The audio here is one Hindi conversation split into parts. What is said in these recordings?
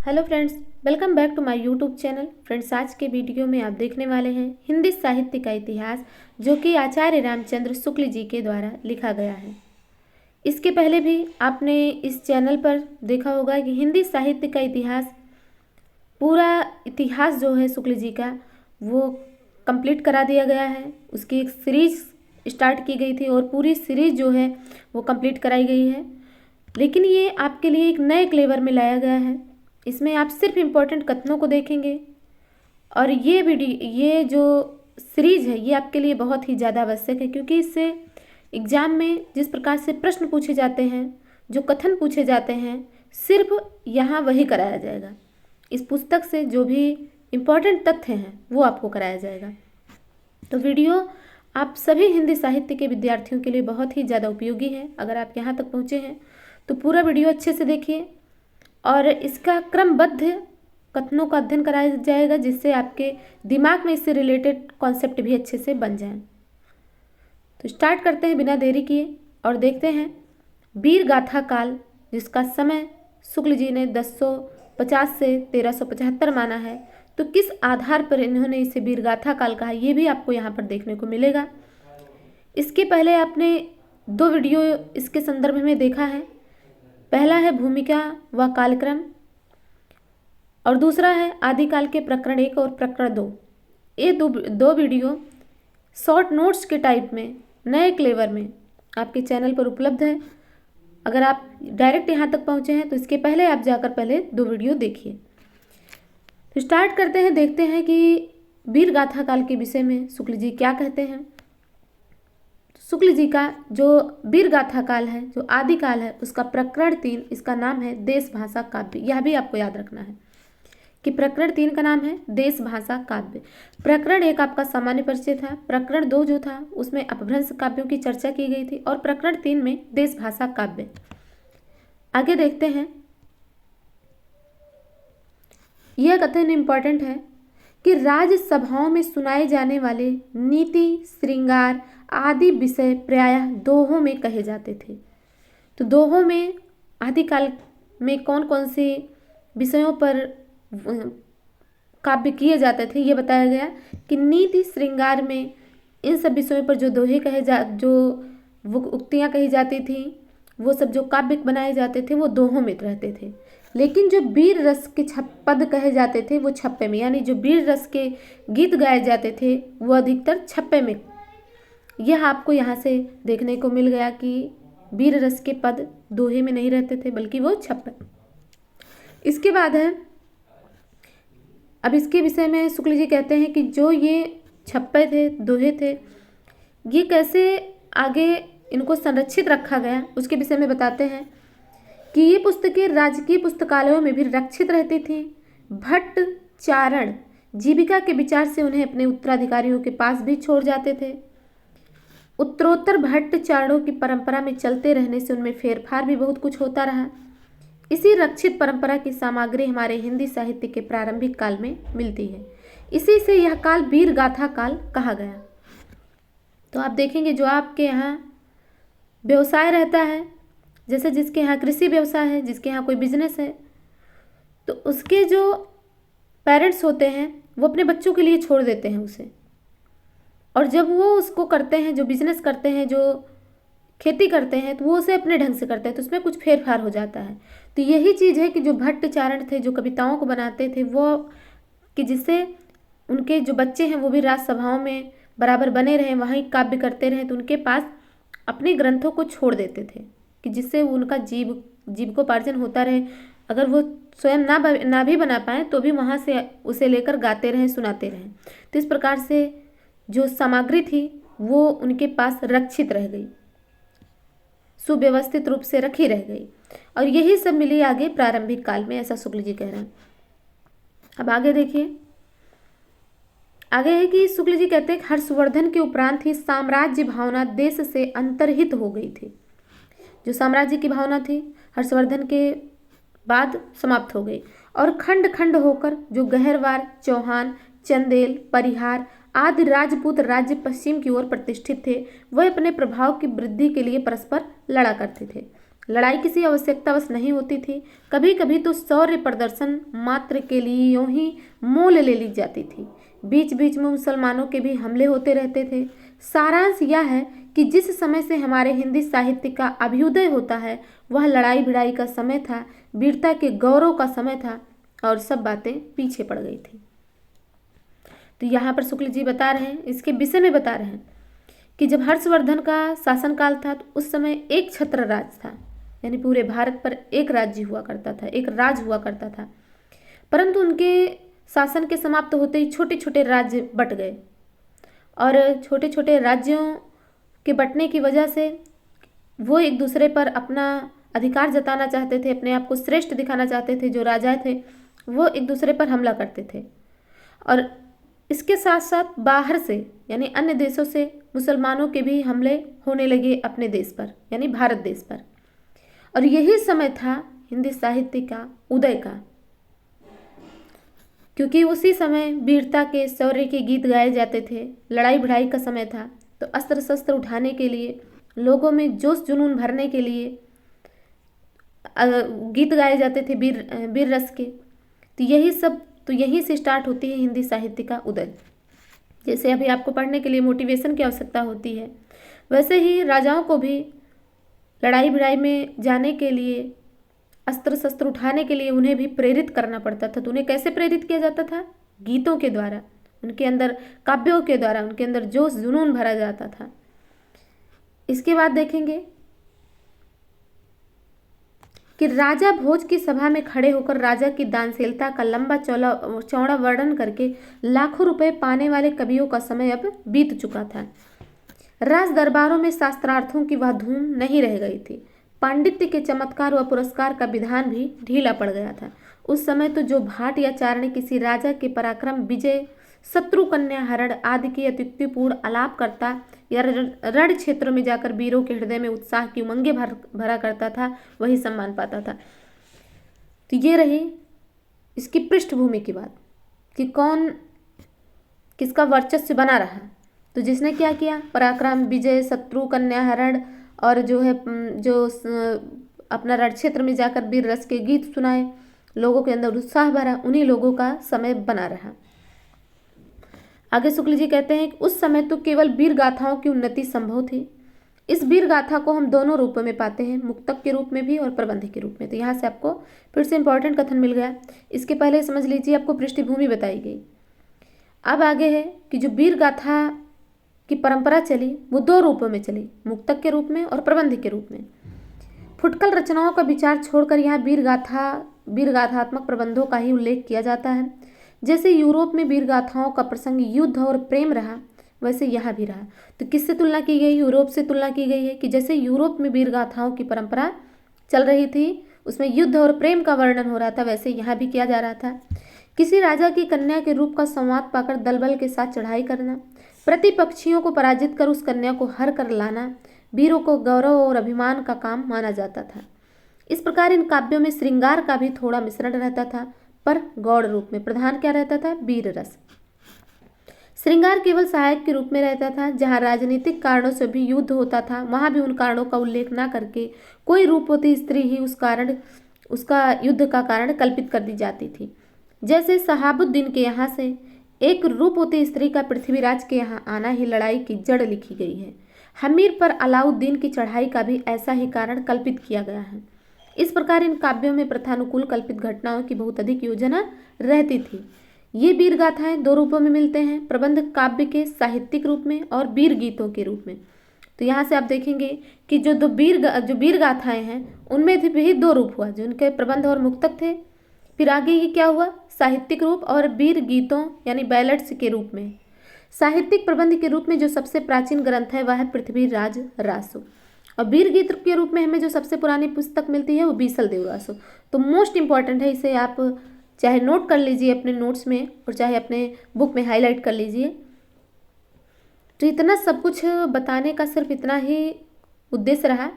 Hello friends, welcome back to my YouTube channel. Friends, आज के वीडियो में आप देखने वाले हैं हिंदी साहित्य का इतिहास, जो कि आचार्य रामचंद्र शुक्ल जी के द्वारा लिखा गया है। इसके पहले भी आपने इस चैनल पर देखा होगा कि हिंदी साहित्य का इतिहास, पूरा इतिहास जो है शुक्ल जी का, वो कंप्लीट करा दिया गया है। उसकी एक सीरीज स्टार्ट की गई थी और पूरी सीरीज जो है वो कंप्लीट कराई गई है। लेकिन ये आपके लिए एक नए क्लेवर में लाया गया है। इसमें आप सिर्फ इम्पोर्टेंट कथनों को देखेंगे और ये जो सीरीज है ये आपके लिए बहुत ही ज़्यादा आवश्यक है, क्योंकि इससे एग्ज़ाम में जिस प्रकार से प्रश्न पूछे जाते हैं, जो कथन पूछे जाते हैं, सिर्फ यहाँ वही कराया जाएगा। इस पुस्तक से जो भी इम्पोर्टेंट तथ्य हैं वो आपको कराया जाएगा। तो वीडियो आप सभी हिंदी साहित्य के विद्यार्थियों के लिए बहुत ही ज़्यादा उपयोगी है। अगर आप यहाँ तक पहुँचे हैं तो पूरा वीडियो अच्छे से देखिए और इसका क्रमबद्ध कथनों का अध्ययन कराया जाएगा, जिससे आपके दिमाग में इससे रिलेटेड कॉन्सेप्ट भी अच्छे से बन जाएं। तो स्टार्ट करते हैं बिना देरी किए और देखते हैं वीर गाथा काल, जिसका समय शुक्ल जी ने 1050 से 1375 माना है। तो किस आधार पर इन्होंने इसे वीर गाथा काल कहा, ये भी आपको यहाँ पर देखने को मिलेगा। इसके पहले आपने 2 वीडियो इसके संदर्भ में देखा है। पहला है भूमिका व कालक्रम और दूसरा है आदिकाल के प्रकरण 1 और प्रकरण 2। ये दो वीडियो शॉर्ट नोट्स के टाइप में नए क्लेवर में आपके चैनल पर उपलब्ध है। अगर आप डायरेक्ट यहाँ तक पहुँचे हैं तो इसके पहले आप जाकर पहले 2 वीडियो देखिए। तो स्टार्ट करते हैं, देखते हैं कि वीर गाथा काल के विषय में शुक्ल जी क्या कहते हैं। शुक्ल जी का जो वीर गाथा काल है, जो आदिकाल है, उसका प्रकरण 3, इसका नाम है देश भाषा काव्य। यह भी आपको याद रखना है कि प्रकरण 3 का नाम है देश भाषा काव्य। प्रकरण 1 आपका सामान्य परिचय था, प्रकरण 2 जो था उसमें अपभ्रंश काव्यों की चर्चा की गई थी और प्रकरण 3 में देश भाषा काव्य। आगे देखते हैं। यह कथन इम्पॉर्टेंट है कि राज्यसभाओं में सुनाए जाने वाले नीति, श्रृंगार आदि विषय प्रायः दोहों में कहे जाते थे। तो दोहों में आदिकाल में कौन कौन से विषयों पर काव्य किए जाते थे, ये बताया गया कि नीति, श्रृंगार में इन सब विषयों पर जो दोहे जो उक्तियाँ कही जाती थी, वो सब जो काव्य बनाए जाते थे वो दोहों में रहते थे। लेकिन जो वीर रस के पद कहे जाते थे वो छप्पे में, यानी जो वीर रस के गीत गाए जाते थे वो अधिकतर छप्पे में। यह आपको यहाँ से देखने को मिल गया कि वीर रस के पद दोहे में नहीं रहते थे बल्कि वो छप्पे। इसके बाद है, अब इसके विषय में शुक्ल जी कहते हैं कि जो ये छप्पे थे, दोहे थे, ये कैसे आगे इनको संरक्षित रखा गया, उसके विषय में बताते हैं कि ये पुस्तकें राजकीय पुस्तकालयों में भी रक्षित रहती थी। भट्ट चारण जीविका के विचार से उन्हें अपने उत्तराधिकारियों के पास भी छोड़ जाते थे। उत्तरोत्तर भट्ट चारणों की परंपरा में चलते रहने से उनमें फेरफार भी बहुत कुछ होता रहा। इसी रक्षित परंपरा की सामग्री हमारे हिंदी साहित्य के प्रारंभिक काल में मिलती है। इसी से यह काल वीर गाथा काल कहा गया। तो आप देखेंगे जो आपके यहाँ व्यवसाय रहता है, जैसे जिसके यहाँ कृषि व्यवसाय है, जिसके यहाँ कोई बिजनेस है, तो उसके जो पेरेंट्स होते हैं वो अपने बच्चों के लिए छोड़ देते हैं उसे, और जब वो उसको करते हैं, जो बिजनेस करते हैं, जो खेती करते हैं, तो वो उसे अपने ढंग से करते हैं, तो उसमें कुछ फेरफार हो जाता है। तो यही चीज़ है कि जो भट्ट चारण थे, जो कविताओं को बनाते थे, वो कि जिससे उनके जो बच्चे हैं वो भी राजसभाओं में बराबर बने रहें, वहीं काव्य करते रहें, तो उनके पास अपने ग्रंथों को छोड़ देते थे कि जिससे उनका जीविकोपार्जन होता रहे। अगर वो स्वयं ना भी बना पाए तो भी वहाँ से उसे लेकर गाते रहें, सुनाते रहें। तो इस प्रकार से जो सामग्री थी वो उनके पास रक्षित रह गई, सुव्यवस्थित रूप से रखी रह गई, और यही सब मिली आगे प्रारंभिक काल में, ऐसा शुक्ल जी कह रहे हैं। अब आगे देखिए, आगे है कि शुक्ल जी कहते हैं हर्षवर्धन के उपरांत ही साम्राज्य भावना देश से अंतर्हित हो गई थी। जो साम्राज्य की भावना थी हर्षवर्धन के बाद समाप्त हो गई, और खंड खंड होकर जो गहरवार, चौहान, चंदेल, परिहार आदि राजपूत राज्य पश्चिम की ओर प्रतिष्ठित थे, वह अपने प्रभाव की वृद्धि के लिए परस्पर लड़ा करते थे। लड़ाई किसी आवश्यकतावश नहीं होती थी, कभी कभी तो शौर्य प्रदर्शन मात्र के लिए यूं ही मोल ले ली जाती थी। बीच बीच में मुसलमानों के भी हमले होते रहते थे। सारांश यह है कि जिस समय से हमारे हिंदी साहित्य का अभ्युदय होता है वह लड़ाई भिड़ाई का समय था, वीरता के गौरव का समय था और सब बातें पीछे पड़ गई थी। तो यहाँ पर शुक्ल जी बता रहे हैं, इसके विषय में बता रहे हैं कि जब हर्षवर्धन का शासनकाल था तो उस समय एक छत्र राज था, यानी पूरे भारत पर एक राज्य हुआ करता था, एक राज हुआ करता था। परंतु उनके शासन के समाप्त होते ही छोटे छोटे राज्य बट गए और छोटे छोटे राज्यों के बंटने की वजह से वो एक दूसरे पर अपना अधिकार जताना चाहते थे, अपने आप को श्रेष्ठ दिखाना चाहते थे। जो राजा थे वो एक दूसरे पर हमला करते थे और इसके साथ साथ बाहर से यानी अन्य देशों से मुसलमानों के भी हमले होने लगे अपने देश पर, यानी भारत देश पर। और यही समय था हिंदी साहित्य का उदय का, क्योंकि उसी समय वीरता के शौर्य के गीत गाए जाते थे। लड़ाई भिड़ाई का समय था तो अस्त्र शस्त्र उठाने के लिए, लोगों में जोश जुनून भरने के लिए गीत गाए जाते थे वीर रस के। तो यही से स्टार्ट होती है हिंदी साहित्य का उदय। जैसे अभी आपको पढ़ने के लिए मोटिवेशन की आवश्यकता होती है, वैसे ही राजाओं को भी लड़ाई भिड़ाई में जाने के लिए, अस्त्र शस्त्र उठाने के लिए उन्हें भी प्रेरित करना पड़ता था। तो उन्हें कैसे प्रेरित किया जाता था? गीतों के द्वारा, उनके अंदर काव्यों के द्वारा, उनके अंदर जोश जुनून भरा जाता था। इसके बाद देखेंगे कि राजा भोज की सभा में खड़े होकर राजा की दानशीलता का लंबा चौड़ा वर्णन करके लाखों रुपए पाने वाले कवियों का समय अब बीत चुका था। राज दरबारों में शास्त्रार्थों की वह धूम नहीं रह गई थी। पांडित्य के चमत्कार व पुरस्कार का विधान भी ढीला पड़ गया था। उस समय तो जो भाट या चारणी किसी राजा के पराक्रम, विजय, शत्रु कन्या हरण आदि की अत्युक्तिपूर्ण आलाप करता या रण क्षेत्रों में जाकर वीरों के हृदय में उत्साह की उमंगे भरा करता था, वही सम्मान पाता था। तो ये रही इसकी पृष्ठभूमि की बात कि कौन किसका वर्चस्व बना रहा। तो जिसने क्या किया, पराक्रम, विजय, शत्रु कन्या हरण और जो अपना रण क्षेत्र में जाकर वीर रस के गीत सुनाए, लोगों के अंदर उत्साह भरा, उन्हीं लोगों का समय बना रहा। आगे शुक्ल जी कहते हैं कि उस समय तो केवल वीर गाथाओं की उन्नति संभव थी। इस वीर गाथा को हम दोनों रूपों में पाते हैं, मुक्तक के रूप में भी और प्रबंध के रूप में। तो यहाँ से आपको फिर से इंपॉर्टेंट कथन मिल गया। इसके पहले समझ लीजिए आपको पृष्ठभूमि बताई गई। अब आगे है कि जो वीर गाथा की परंपरा चली वो दो रूपों में चली, मुक्तक के रूप में और प्रबंध के रूप में। फुटकल रचनाओं का विचार छोड़कर यहाँ वीर गाथात्मक प्रबंधों का ही उल्लेख किया जाता है। जैसे यूरोप में वीर गाथाओं का प्रसंग युद्ध और प्रेम रहा, वैसे यहाँ भी रहा। तो किससे तुलना की गई? यूरोप से तुलना की गई है कि जैसे यूरोप में वीर गाथाओं की परंपरा चल रही थी, उसमें युद्ध और प्रेम का वर्णन हो रहा था, वैसे यहाँ भी किया जा रहा था। किसी राजा की कन्या के रूप का संवाद पाकर दल बल के साथ चढ़ाई करना, प्रतिपक्षियों को पराजित कर उस कन्या को हर कर लाना वीरों को गौरव और अभिमान का काम माना जाता था। इस प्रकार इन काव्यों में श्रृंगार का भी थोड़ा मिश्रण रहता था, पर गौड़ रूप में। प्रधान क्या रहता था? वीर रस। श्रृंगार केवल सहायक के रूप में रहता था। जहाँ राजनीतिक कारणों से भी युद्ध होता था, वहाँ भी उन कारणों का उल्लेख न करके कोई रूपवती स्त्री ही उसका युद्ध का कारण कल्पित कर दी जाती थी। जैसे शहाबुद्दीन के यहाँ से एक रूपवती स्त्री का पृथ्वीराज के यहाँ आना ही लड़ाई की जड़ लिखी गई है। हमीर पर अलाउद्दीन की चढ़ाई का भी ऐसा ही कारण कल्पित किया गया है। इस प्रकार इन काव्यों में प्रथानुकूल कल्पित घटनाओं की बहुत अधिक योजना रहती थी। ये वीर गाथाएं दो रूपों में मिलते हैं, प्रबंध काव्य के साहित्यिक रूप में और वीर गीतों के रूप में। तो यहाँ से आप देखेंगे कि जो वीर गाथाएं हैं उनमें भी दो रूप हुआ, जो उनके प्रबंध और मुक्तक थे। फिर आगे ये क्या हुआ? साहित्यिक रूप और वीर गीतों यानी बैलेट्स के रूप में। साहित्यिक प्रबंध के रूप में जो सबसे प्राचीन ग्रंथ है वह है पृथ्वीराज रासो, और वीर गीत के रूप में हमें जो सबसे पुरानी पुस्तक मिलती है वो बीसल देव रासो। तो मोस्ट इंपॉर्टेंट है, इसे आप चाहे नोट कर लीजिए अपने नोट्स में और चाहे अपने बुक में हाईलाइट कर लीजिए। तो इतना सब कुछ बताने का सिर्फ इतना ही उद्देश्य रहा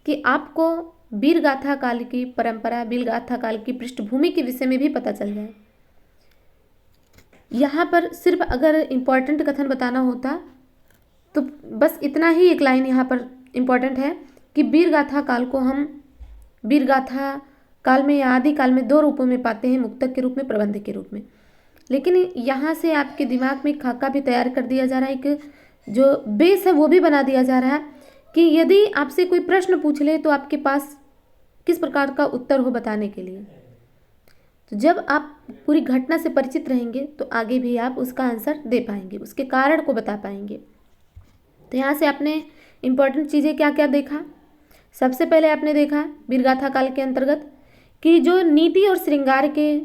कि आपको वीर गाथा काल की परंपरा, वीर गाथा काल की पृष्ठभूमि के विषय में भी पता चल जाए। यहाँ पर सिर्फ अगर इम्पॉर्टेंट कथन बताना होता तो बस इतना ही एक लाइन यहाँ पर इम्पॉर्टेंट है कि वीर गाथा काल को हम वीर गाथा काल में या आदि काल में दो रूपों में पाते हैं, मुक्तक के रूप में, प्रबंध के रूप में। लेकिन यहाँ से आपके दिमाग में खाका भी तैयार कर दिया जा रहा है, एक जो बेस है वो भी बना दिया जा रहा है कि यदि आपसे कोई प्रश्न पूछ ले तो आपके पास किस प्रकार का उत्तर हो बताने के लिए। तो जब आप पूरी घटना से परिचित रहेंगे तो आगे भी आप उसका आंसर दे पाएंगे, उसके कारण को बता पाएंगे। तो यहाँ से आपने इम्पोर्टेंट चीज़ें क्या क्या देखा। सबसे पहले आपने देखा वीरगाथा काल के अंतर्गत कि जो नीति और श्रृंगार के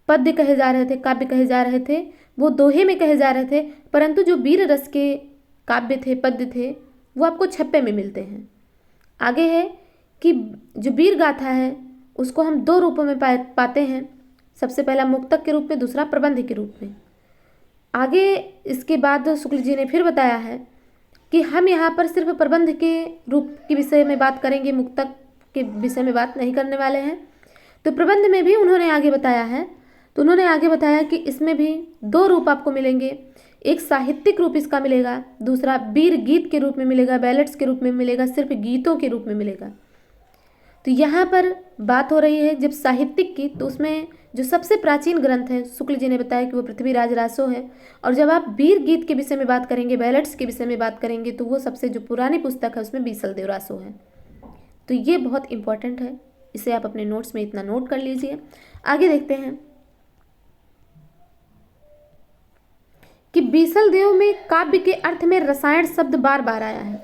पद्य कहे जा रहे थे, काव्य कहे जा रहे थे, वो दोहे में कहे जा रहे थे, परंतु जो वीर रस के काव्य थे, पद्य थे, वो आपको छप्पे में मिलते हैं। आगे है कि जो वीर गाथा है उसको हम दो रूपों में पाते हैं, सबसे पहला मुक्तक के रूप में, दूसरा प्रबंध के रूप में। आगे इसके बाद शुक्ल जी ने फिर बताया है कि हम यहाँ पर सिर्फ प्रबंध के रूप के विषय में बात करेंगे, मुक्तक के विषय में बात नहीं करने वाले हैं। तो प्रबंध में भी उन्होंने आगे बताया है, तो उन्होंने आगे बताया कि इसमें भी दो रूप आपको मिलेंगे, एक साहित्यिक रूप इसका मिलेगा, दूसरा वीर गीत के रूप में मिलेगा, बैलेट्स के रूप में मिलेगा, सिर्फ गीतों के रूप में मिलेगा। तो यहाँ पर बात हो रही है जब साहित्यिक की, तो उसमें जो सबसे प्राचीन ग्रंथ है शुक्ल जी ने बताया कि वो पृथ्वीराज रासो है। और जब आप वीर गीत के विषय में बात करेंगे, बैलेट्स के विषय में बात करेंगे, तो वो सबसे जो पुरानी पुस्तक है उसमें बीसल देव रासो है। तो ये बहुत इंपॉर्टेंट है, इसे आप अपने नोट्स में इतना नोट कर लीजिए। आगे देखते हैं कि बीसल देव में काव्य के अर्थ में रसायन शब्द बार बार आया है,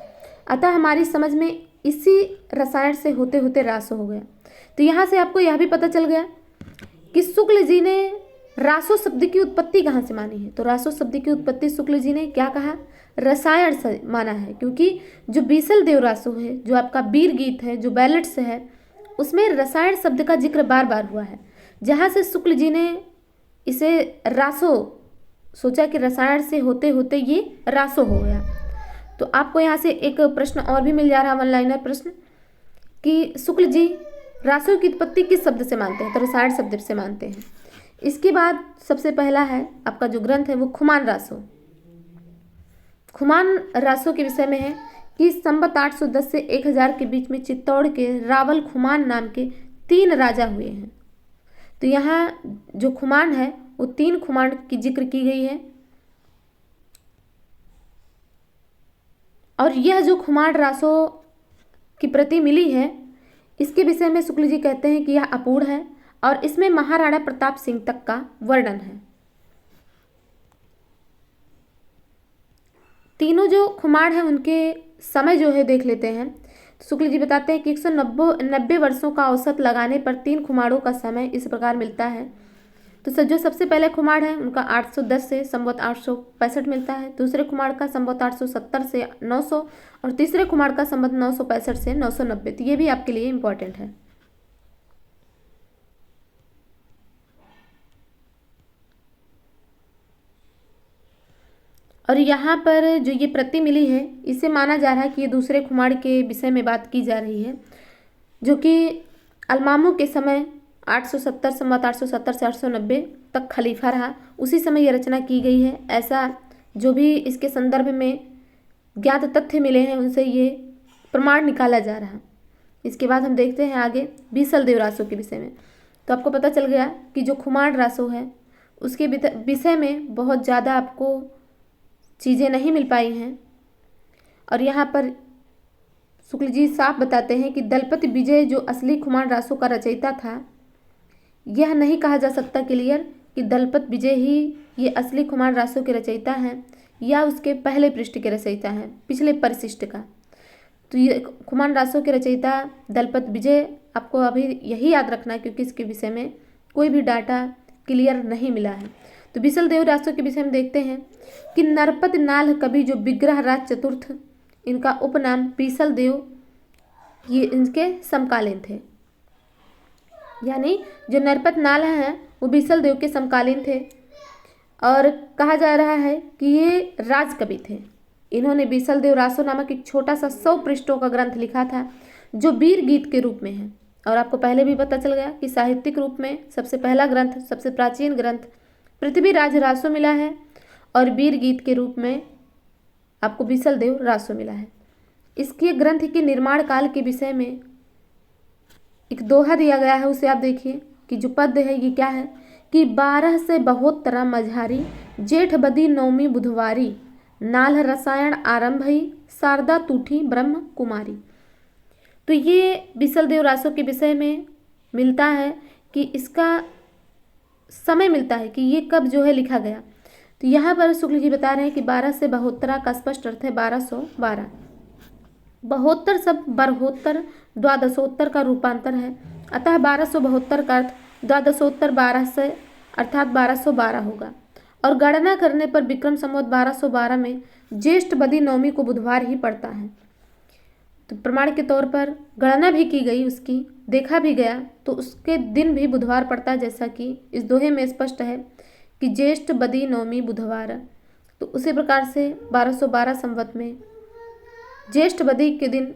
अतः हमारी समझ में इसी रसायन से होते होते रासो हो गया। तो यहाँ से आपको यह भी पता चल गया कि शुक्ल जी ने रासो शब्द की उत्पत्ति कहाँ से मानी है। तो रासो शब्द की उत्पत्ति शुक्ल जी ने क्या कहा, रसायन से माना है, क्योंकि जो बीसल देव रासो है, जो आपका वीर गीत है, जो बैलेट्स है, उसमें रसायन शब्द का जिक्र बार बार हुआ है, जहाँ से शुक्ल जी ने इसे रासो सोचा कि रसायन से होते होते ये रासो हो गया। तो आपको यहाँ से एक प्रश्न और भी मिल जा रहा है, वन लाइनर प्रश्न, कि शुक्ल जी रासो की उत्पत्ति किस शब्द से मानते हैं। तो रसायन शब्द से मानते हैं। इसके बाद सबसे पहला है आपका जो ग्रंथ है वो खुमान रासो। खुमान रासो के विषय में है कि संवत 810 से 1000 के बीच में चित्तौड़ के रावल खुमान नाम के 3 राजा हुए हैं। तो यहाँ जो खुमान है वो 3 खुमान की जिक्र की गई है। और यह जो खुमान रासो की प्रति मिली है, इसके विषय में शुक्ल जी कहते हैं कि यह अपूर्ण है और इसमें महाराणा प्रताप सिंह तक का वर्णन है। तीनों जो खुमार हैं उनके समय जो है देख लेते हैं। तो शुक्ल जी बताते हैं कि 190 वर्षों का औसत लगाने पर 3 खुमारों का समय इस प्रकार मिलता है। तो जो सबसे पहले खुमार है उनका 810 से संवत 865 मिलता है, दूसरे खुमार का संवत 870 से 900 और तीसरे खुमार का संवत 965 से 990। तो ये भी आपके लिए इम्पोर्टेंट है। और यहाँ पर जो ये प्रति मिली है, इसे माना जा रहा है कि ये दूसरे खुमार के विषय में बात की जा रही है, जो कि अलमामू के समय 870 संवत 870 से 890 तक खलीफा रहा, उसी समय यह रचना की गई है। ऐसा जो भी इसके संदर्भ में ज्ञात तथ्य मिले हैं उनसे ये प्रमाण निकाला जा रहा। इसके बाद हम देखते हैं आगे बीसल देव रासो के विषय में। तो आपको पता चल गया कि जो खुमान रासो है उसके विषय में बहुत ज़्यादा आपको चीज़ें नहीं मिल पाई हैं। और यहाँ पर शुक्ल जी साफ बताते हैं कि दलपति विजय जो असली खुमान रासो का रचयिता था, यह नहीं कहा जा सकता क्लियर कि दलपत विजय ही ये असली खुमान रासो के रचयिता हैं या उसके पहले पृष्ठ के रचयिता हैं, पिछले परिशिष्ट का। तो ये खुमान रासो के रचयिता दलपत विजय, आपको अभी यही याद रखना है क्योंकि इसके विषय में कोई भी डाटा क्लियर नहीं मिला है। तो बीसल देव रासो के विषय में देखते हैं कि नरपत नाल कवि जो विग्रह राज चतुर्थ, इनका उपनाम बीसल देव, ये इनके समकालीन थे। यानी जो नरपत नाल हैं वो बीसल देव के समकालीन थे और कहा जा रहा है कि ये राजकवि थे। इन्होंने बीसल देव रासो नामक एक छोटा सा 100 पृष्ठों का ग्रंथ लिखा था जो वीर गीत के रूप में है। और आपको पहले भी पता चल गया कि साहित्यिक रूप में सबसे पहला ग्रंथ, सबसे प्राचीन ग्रंथ पृथ्वीराज रासो मिला है और वीर गीत के रूप में आपको बीसल देव रासो मिला है। इसके ग्रंथ के निर्माण काल के विषय में एक दोहा दिया गया है, उसे आप देखिए कि जो पद है ये क्या है कि 12 से बहुतरा मझारी, जेठ बदी नौमी बुधवारी, नाल रसायन आरंभ ही, शारदा तूठी ब्रह्म कुमारी। तो ये बीसल देव रासो के विषय में मिलता है कि इसका समय मिलता है कि ये कब जो है लिखा गया। तो यहाँ पर शुक्ल जी बता रहे हैं कि 12 से बहुतरा का स्पष्ट अर्थ है 1212। बहोत्तर शब्द बरहोत्तर द्वादशोत्तर का रूपांतर है, अतः 1272 का अर्थ द्वादशोत्तर 12 से अर्थात 1212 होगा। और गणना करने पर विक्रम संवत 1212 में ज्येष्ठ बदी नवमी को बुधवार ही पड़ता है। तो प्रमाण के तौर पर गणना भी की गई, उसकी देखा भी गया तो उसके दिन भी बुधवार पड़ता है, जैसा कि इस दोहे में स्पष्ट है कि ज्येष्ठ बदी नवमी बुधवार। तो उसी प्रकार से 1212 संवत में ज्येष्ठ बदी के दिन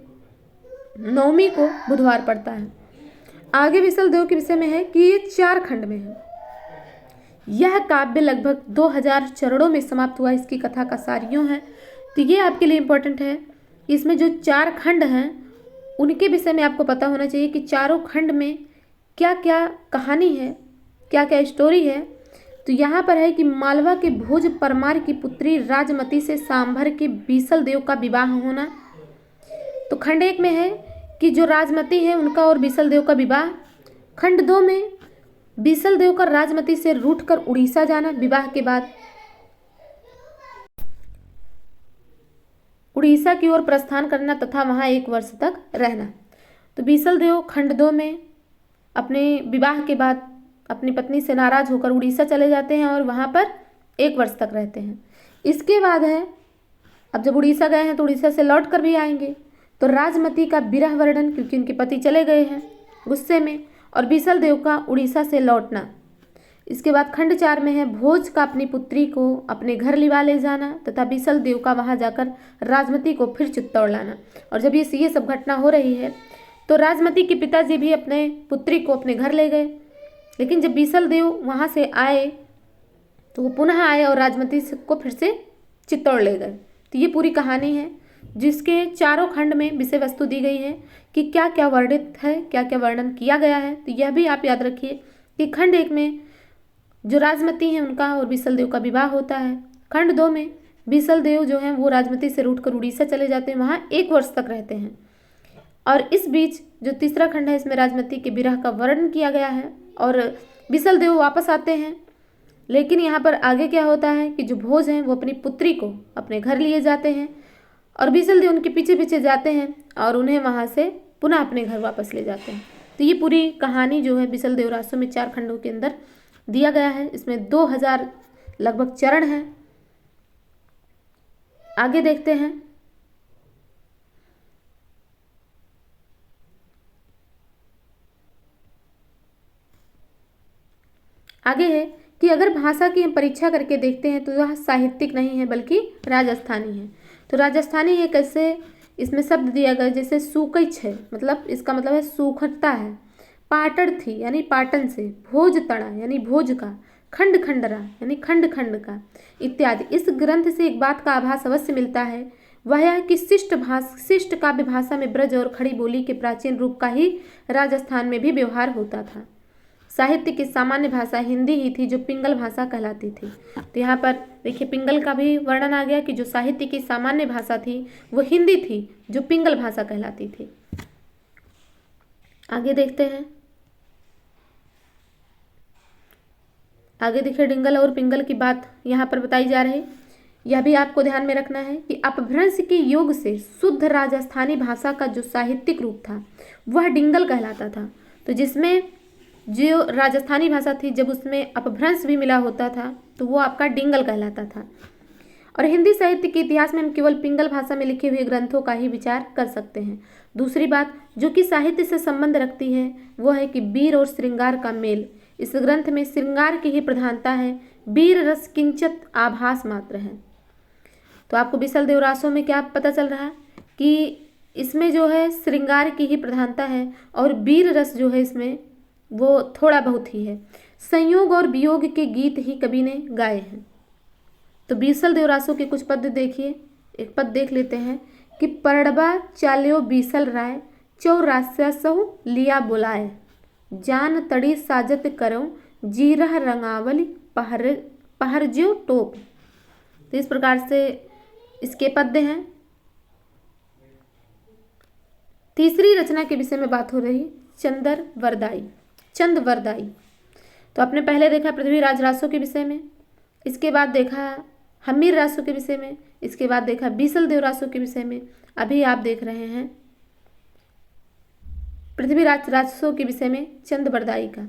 नवमी को बुधवार पड़ता है। आगे बीसल देव के विषय में है कि ये 4 खंड में है। यह काव्य लगभग 2000 चरणों में समाप्त हुआ। इसकी कथा का सार यूं है। तो ये आपके लिए इम्पोर्टेंट है, इसमें जो 4 खंड हैं उनके विषय में आपको पता होना चाहिए कि चारों खंड में क्या क्या कहानी है, क्या क्या स्टोरी है। तो यहाँ पर है कि मालवा के भोज परमार की पुत्री राजमती से सांभर के बीसल देव का विवाह होना। तो खंड 1 में है कि जो राजमती है उनका और बीसल देव का विवाह। खंड 2 में बीसल देव का राजमती से रूठकर उड़ीसा जाना, विवाह के बाद उड़ीसा की ओर प्रस्थान करना तथा वहां 1 वर्ष तक रहना। तो बीसल देव खंड 2 में अपने विवाह के बाद अपनी पत्नी से नाराज होकर उड़ीसा चले जाते हैं और वहां पर 1 वर्ष तक रहते हैं। इसके बाद है, अब जब उड़ीसा गए हैं तो उड़ीसा से लौट कर भी आएंगे, तो राजमती का विरह वर्णन, क्योंकि उनके पति चले गए हैं गुस्से में, और बीसल देव का उड़ीसा से लौटना। इसके बाद खंड 4 में है भोज का अपनी पुत्री को अपने घर लिवा ले जाना तथा बीसल देव का वहां जाकर राजमती को फिर चित्तौड़ लाना। और जब ये सब घटना हो रही है तो राजमती के पिताजी भी अपने पुत्री को अपने घर ले गए, लेकिन जब बीसल देव वहां से आए तो वो पुनः आए और राजमती को फिर से चित्तौड़ ले गए। तो ये पूरी कहानी है जिसके चारों खंड में विषय वस्तु दी गई है कि क्या क्या वर्णित है, क्या क्या वर्णन किया गया है। तो यह भी आप याद रखिए कि खंड 1 में जो राजमती हैं उनका और बीसल देव का विवाह होता है। खंड 2 में बीसल देव जो हैं वो राजमती से रूठकर उड़ीसा चले जाते हैं, वहाँ 1 वर्ष तक रहते हैं। और इस बीच जो तीसरा खंड है इसमें राजमती के विरह का वर्णन किया गया है और बीसल देव वापस आते हैं। लेकिन यहाँ पर आगे क्या होता है कि जो भोज हैं वो अपनी पुत्री को अपने घर लिए जाते हैं और बीसल देव उनके पीछे पीछे जाते हैं और उन्हें वहाँ से पुनः अपने घर वापस ले जाते हैं। तो ये पूरी कहानी जो है बीसल देव रासो में 4 खंडों के अंदर दिया गया है। इसमें 2000 लगभग चरण हैं। आगे देखते हैं। आगे है कि अगर भाषा की हम परीक्षा करके देखते हैं तो यह साहित्यिक नहीं है बल्कि राजस्थानी है। तो राजस्थानी एक ऐसे इसमें शब्द दिया गया जैसे सूकच है, मतलब इसका मतलब है सूखता है। पाटड़ थी यानी पाटन से, भोज तड़ा यानी भोज का, खंड खंडरा यानी खंड खंड का इत्यादि। इस ग्रंथ से एक बात का आभास अवश्य मिलता है, वह है कि शिष्ट काव्य भाषा में ब्रज और खड़ी बोली के प्राचीन रूप का ही राजस्थान में भी व्यवहार होता था। साहित्य की सामान्य भाषा हिंदी ही थी जो पिंगल भाषा कहलाती थी। तो यहाँ पर देखिए पिंगल का भी वर्णन आ गया कि जो साहित्य की सामान्य भाषा थी वो हिंदी थी जो पिंगल भाषा कहलाती थी। आगे देखते हैं। आगे देखिए डिंगल और पिंगल की बात यहाँ पर बताई जा रही। यह भी आपको ध्यान में रखना है कि अपभ्रंश के योग से शुद्ध राजस्थानी भाषा का जो साहित्यिक रूप था वह डिंगल कहलाता था। तो जिसमें जो राजस्थानी भाषा थी जब उसमें अपभ्रंश भी मिला होता था तो वो आपका डिंगल कहलाता था। और हिंदी साहित्य के इतिहास में हम केवल पिंगल भाषा में लिखे हुए ग्रंथों का ही विचार कर सकते हैं। दूसरी बात जो कि साहित्य से संबंध रखती है वो है कि वीर और श्रृंगार का मेल। इस ग्रंथ में श्रृंगार की ही प्रधानता है, वीर रस किंचित आभास मात्र है। तो आपको बीसल देव रासो में क्या पता चल रहा है कि इसमें जो है श्रृंगार की ही प्रधानता है और वीर रस जो है इसमें वो थोड़ा बहुत ही है। संयोग और वियोग के गीत ही कवि ने गाए हैं। तो बीसल देव रासो के कुछ पद देखिए। एक पद देख लेते हैं कि परड़बा चाल्यो बीसल राय, चौरास्यसहु लिया बुलाए, जान तड़ी साजत करो, जीरह रंगावली पहरज्यो टोप। तो इस प्रकार से इसके पद्य हैं। तीसरी रचना के विषय में बात हो रही चंदवरदाई। तो आपने पहले देखा पृथ्वीराज रासो के विषय में, इसके बाद देखा हम्मीर रासो के विषय में, इसके बाद देखा बीसल देव रासो के विषय में, अभी आप देख रहे हैं पृथ्वीराज रासो के विषय में चंदवरदाई का।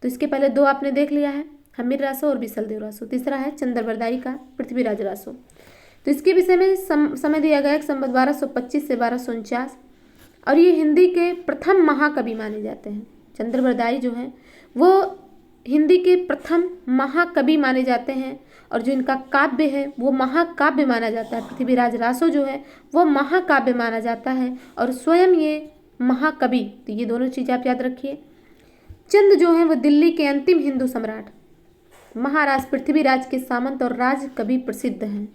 तो इसके पहले दो आपने देख लिया है, हम्मीर रासो और बीसल देव रासो। तीसरा है चंदवरदाई का पृथ्वीराज रासो। तो इसके विषय में समय दिया गया है संवत 1225 से 1249, और ये हिंदी के प्रथम महाकवि माने जाते हैं। चंदवरदाई जो हैं वो हिंदी के प्रथम महाकवि माने जाते हैं, और जो इनका काव्य है वो महाकाव्य माना जाता है। पृथ्वीराज रासो जो है वो महाकाव्य माना जाता है, और स्वयं ये महाकवि। तो ये दोनों चीज़ आप याद रखिए। चंद जो है वो दिल्ली के अंतिम हिंदू सम्राट महाराज पृथ्वीराज के सामंत और राज कवि प्रसिद्ध हैं।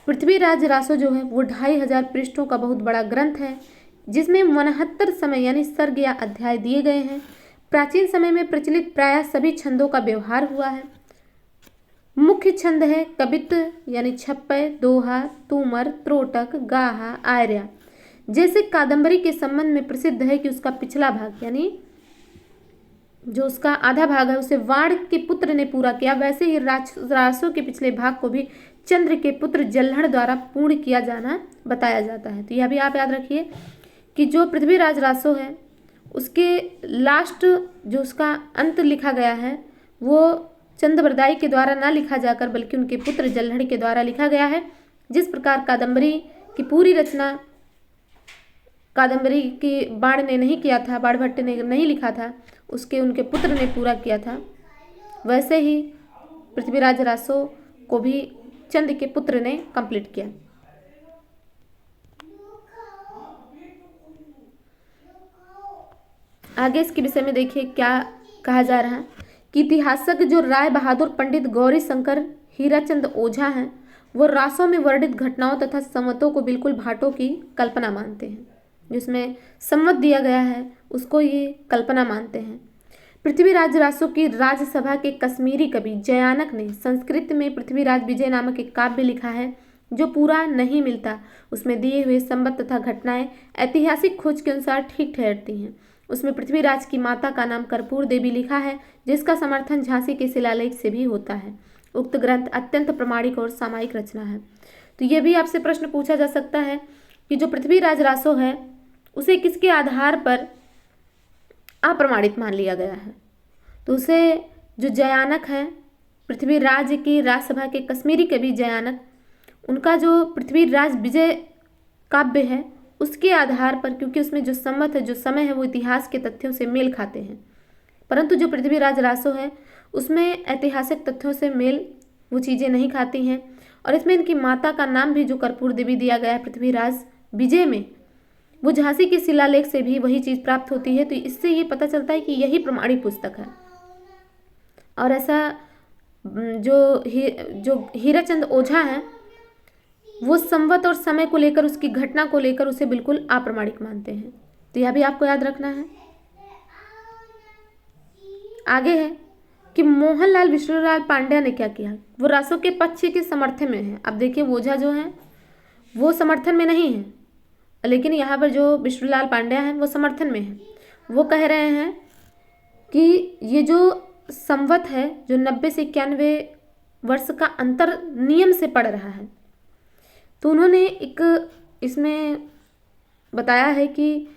पृथ्वीराज रासो जो है वो 2500 पृष्ठों का बहुत बड़ा ग्रंथ है, जिसमें 69 समय यानी सर्ग या अध्याय दिए गए हैं। प्राचीन समय में प्रचलित प्रायः सभी छंदों का व्यवहार हुआ है। मुख्य छंद है कवित्व यानी छप्पय, दोहा, तूमर, त्रोटक, गाहा, आर्या। जैसे कादम्बरी के संबंध में प्रसिद्ध है कि उसका पिछला भाग यानी जो उसका आधा भाग है उसे वाण के पुत्र ने पूरा किया, वैसे ही रासो के पिछले भाग को भी चंद्र के पुत्र जल्हड़ द्वारा पूर्ण किया जाना बताया जाता है। तो यह भी आप याद रखिए कि जो पृथ्वीराज रासो है उसके लास्ट जो उसका अंत लिखा गया है वो चंदवरदाई के द्वारा ना लिखा जाकर बल्कि उनके पुत्र जल्हड़ के द्वारा लिखा गया है। जिस प्रकार कादम्बरी की पूरी रचना कादम्बरी की बाण ने नहीं किया था, बाणभट्ट ने नहीं लिखा था, उसके उनके पुत्र ने पूरा किया था, वैसे ही पृथ्वीराज रासो को भी चंद के पुत्र ने कंप्लीट किया। आगे इसके विषय में देखिए क्या कहा जा रहा है कि इतिहासक जो राय बहादुर पंडित गौरी शंकर हीराचंद ओझा हैं वो रासों में वर्णित घटनाओं तथा संवतों को बिल्कुल भाटों की कल्पना मानते हैं। जिसमें संवत दिया गया है उसको ये कल्पना मानते हैं। पृथ्वीराज रासो की राजसभा के कश्मीरी कवि जयानक ने संस्कृत में पृथ्वीराज विजय नामक एक काव्य लिखा है जो पूरा नहीं मिलता। उसमें दिए हुए संवत तथा घटनाएं ऐतिहासिक खोज के अनुसार ठीक ठहरती हैं। उसमें पृथ्वीराज की माता का नाम कर्पूर देवी लिखा है, जिसका समर्थन झांसी के शिलालेख से भी होता है। उक्त ग्रंथ अत्यंत प्रमाणिक और सामायिक रचना है। तो ये भी आपसे प्रश्न पूछा जा सकता है कि जो पृथ्वीराज रासो है उसे किसके आधार पर अप्रमाणित मान लिया गया है। तो उसे जो जयानक है पृथ्वीराज की राजसभा के कश्मीरी कवि जयानक, उनका जो पृथ्वीराज विजय काव्य है उसके आधार पर, क्योंकि उसमें जो संवत है जो समय है वो इतिहास के तथ्यों से मेल खाते हैं, परंतु जो पृथ्वीराज रासो है उसमें ऐतिहासिक तथ्यों से मेल वो चीज़ें नहीं खाती हैं। और इसमें इनकी माता का नाम भी जो कर्पूर देवी दिया गया है पृथ्वीराज विजय में, वो झांसी के शिलालेख से भी वही चीज़ प्राप्त होती है। तो इससे ये पता चलता है कि यही प्रमाणिक पुस्तक है। और ऐसा जो हीराचंद ओझा है वो संवत और समय को लेकर उसकी घटना को लेकर उसे बिल्कुल अप्रमाणिक मानते हैं। तो यह भी आपको याद रखना है। आगे है कि मोहनलाल विष्णुलाल पांड्या ने क्या किया। वो रासो के पक्ष के समर्थन में है। अब देखिए ओझा जो है वो समर्थन में नहीं है, लेकिन यहाँ पर जो विष्णुलाल पांड्या है वो समर्थन में है। वो कह रहे हैं कि ये जो संवत है जो 90 से 91 वर्ष का अंतर नियम से पड़ रहा है, तो उन्होंने एक इसमें बताया है कि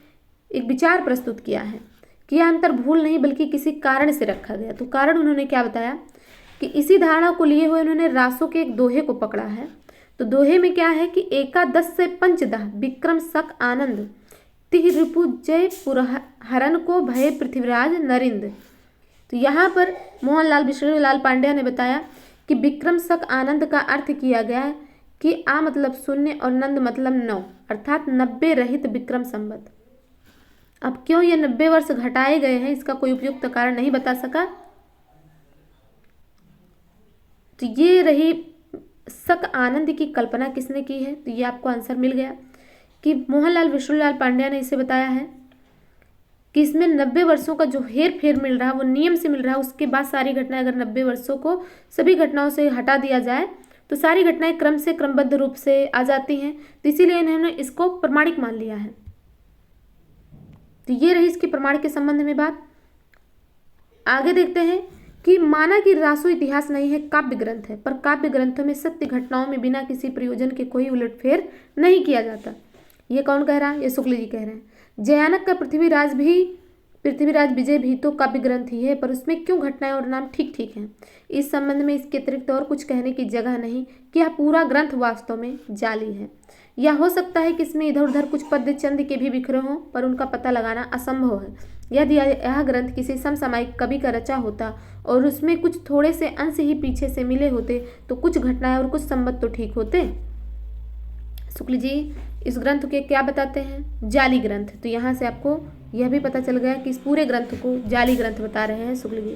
एक विचार प्रस्तुत किया है कि यह अंतर भूल नहीं बल्कि किसी कारण से रखा गया। तो कारण उन्होंने क्या बताया कि इसी धारणा को लिए हुए उन्होंने रासो के एक दोहे को पकड़ा है। तो दोहे में क्या है कि एकादश से पंचदह विक्रम सक आनंद तिह रिपु जय पुरहरन को भय पृथ्वीराज नरिंद। तो यहाँ पर मोहनलाल विष्णुलाल पांड्या ने बताया कि विक्रम सक आनंद का अर्थ किया गया है कि आ मतलब शून्य और नंद मतलब 9, अर्थात 90 रहित विक्रम संवत। अब क्यों ये 90 वर्ष घटाए गए हैं इसका कोई उपयुक्त कारण नहीं बता सका। तो ये रही सक आनंद की कल्पना किसने की है, तो ये आपको आंसर मिल गया कि मोहनलाल विष्णुलाल पांड्या ने इसे बताया है कि इसमें 90 वर्षों का जो हेर फेर मिल रहा है वो नियम से मिल रहा है। उसके बाद सारी घटनाएं, अगर 90 वर्षों को सभी घटनाओं से हटा दिया जाए तो सारी घटनाएं क्रम से क्रमबद्ध रूप से आ जाती हैं, तो इसीलिए इन्होंने इसको प्रमाणिक मान लिया है। तो ये रही इसकी प्रमाण के संबंध में बात। आगे देखते हैं कि माना कि रासो इतिहास नहीं है, काव्य ग्रंथ है, पर काव्य ग्रंथों में सत्य घटनाओं में बिना किसी प्रयोजन के कोई उलटफेर नहीं किया जाता। ये कौन कह रहा है? ये शुक्ल जी कह रहे हैं। जयानक का पृथ्वीराज विजय भी तो काव्य ग्रंथ ही है, पर उसमें क्यों घटनाएं और नाम ठीक ठीक हैं? इस संबंध में इसके अतिरिक्त और कुछ कहने की जगह नहीं कि यह पूरा ग्रंथ वास्तव में जाली है। या हो सकता है कि इसमें इधर उधर कुछ पद चंद के भी बिखरे हों, पर उनका पता लगाना असंभव है। यदि यह ग्रंथ किसी समसामयिक कवि का रचा होता और उसमें कुछ थोड़े से अंश ही पीछे से मिले होते तो कुछ घटनाएं और कुछ संबंध तो ठीक होते। शुक्ल जी इस ग्रंथ के क्या बताते हैं? जाली ग्रंथ। तो यहाँ से आपको यह भी पता चल गया कि इस पूरे ग्रंथ को जाली ग्रंथ बता रहे हैं शुक्ल जी।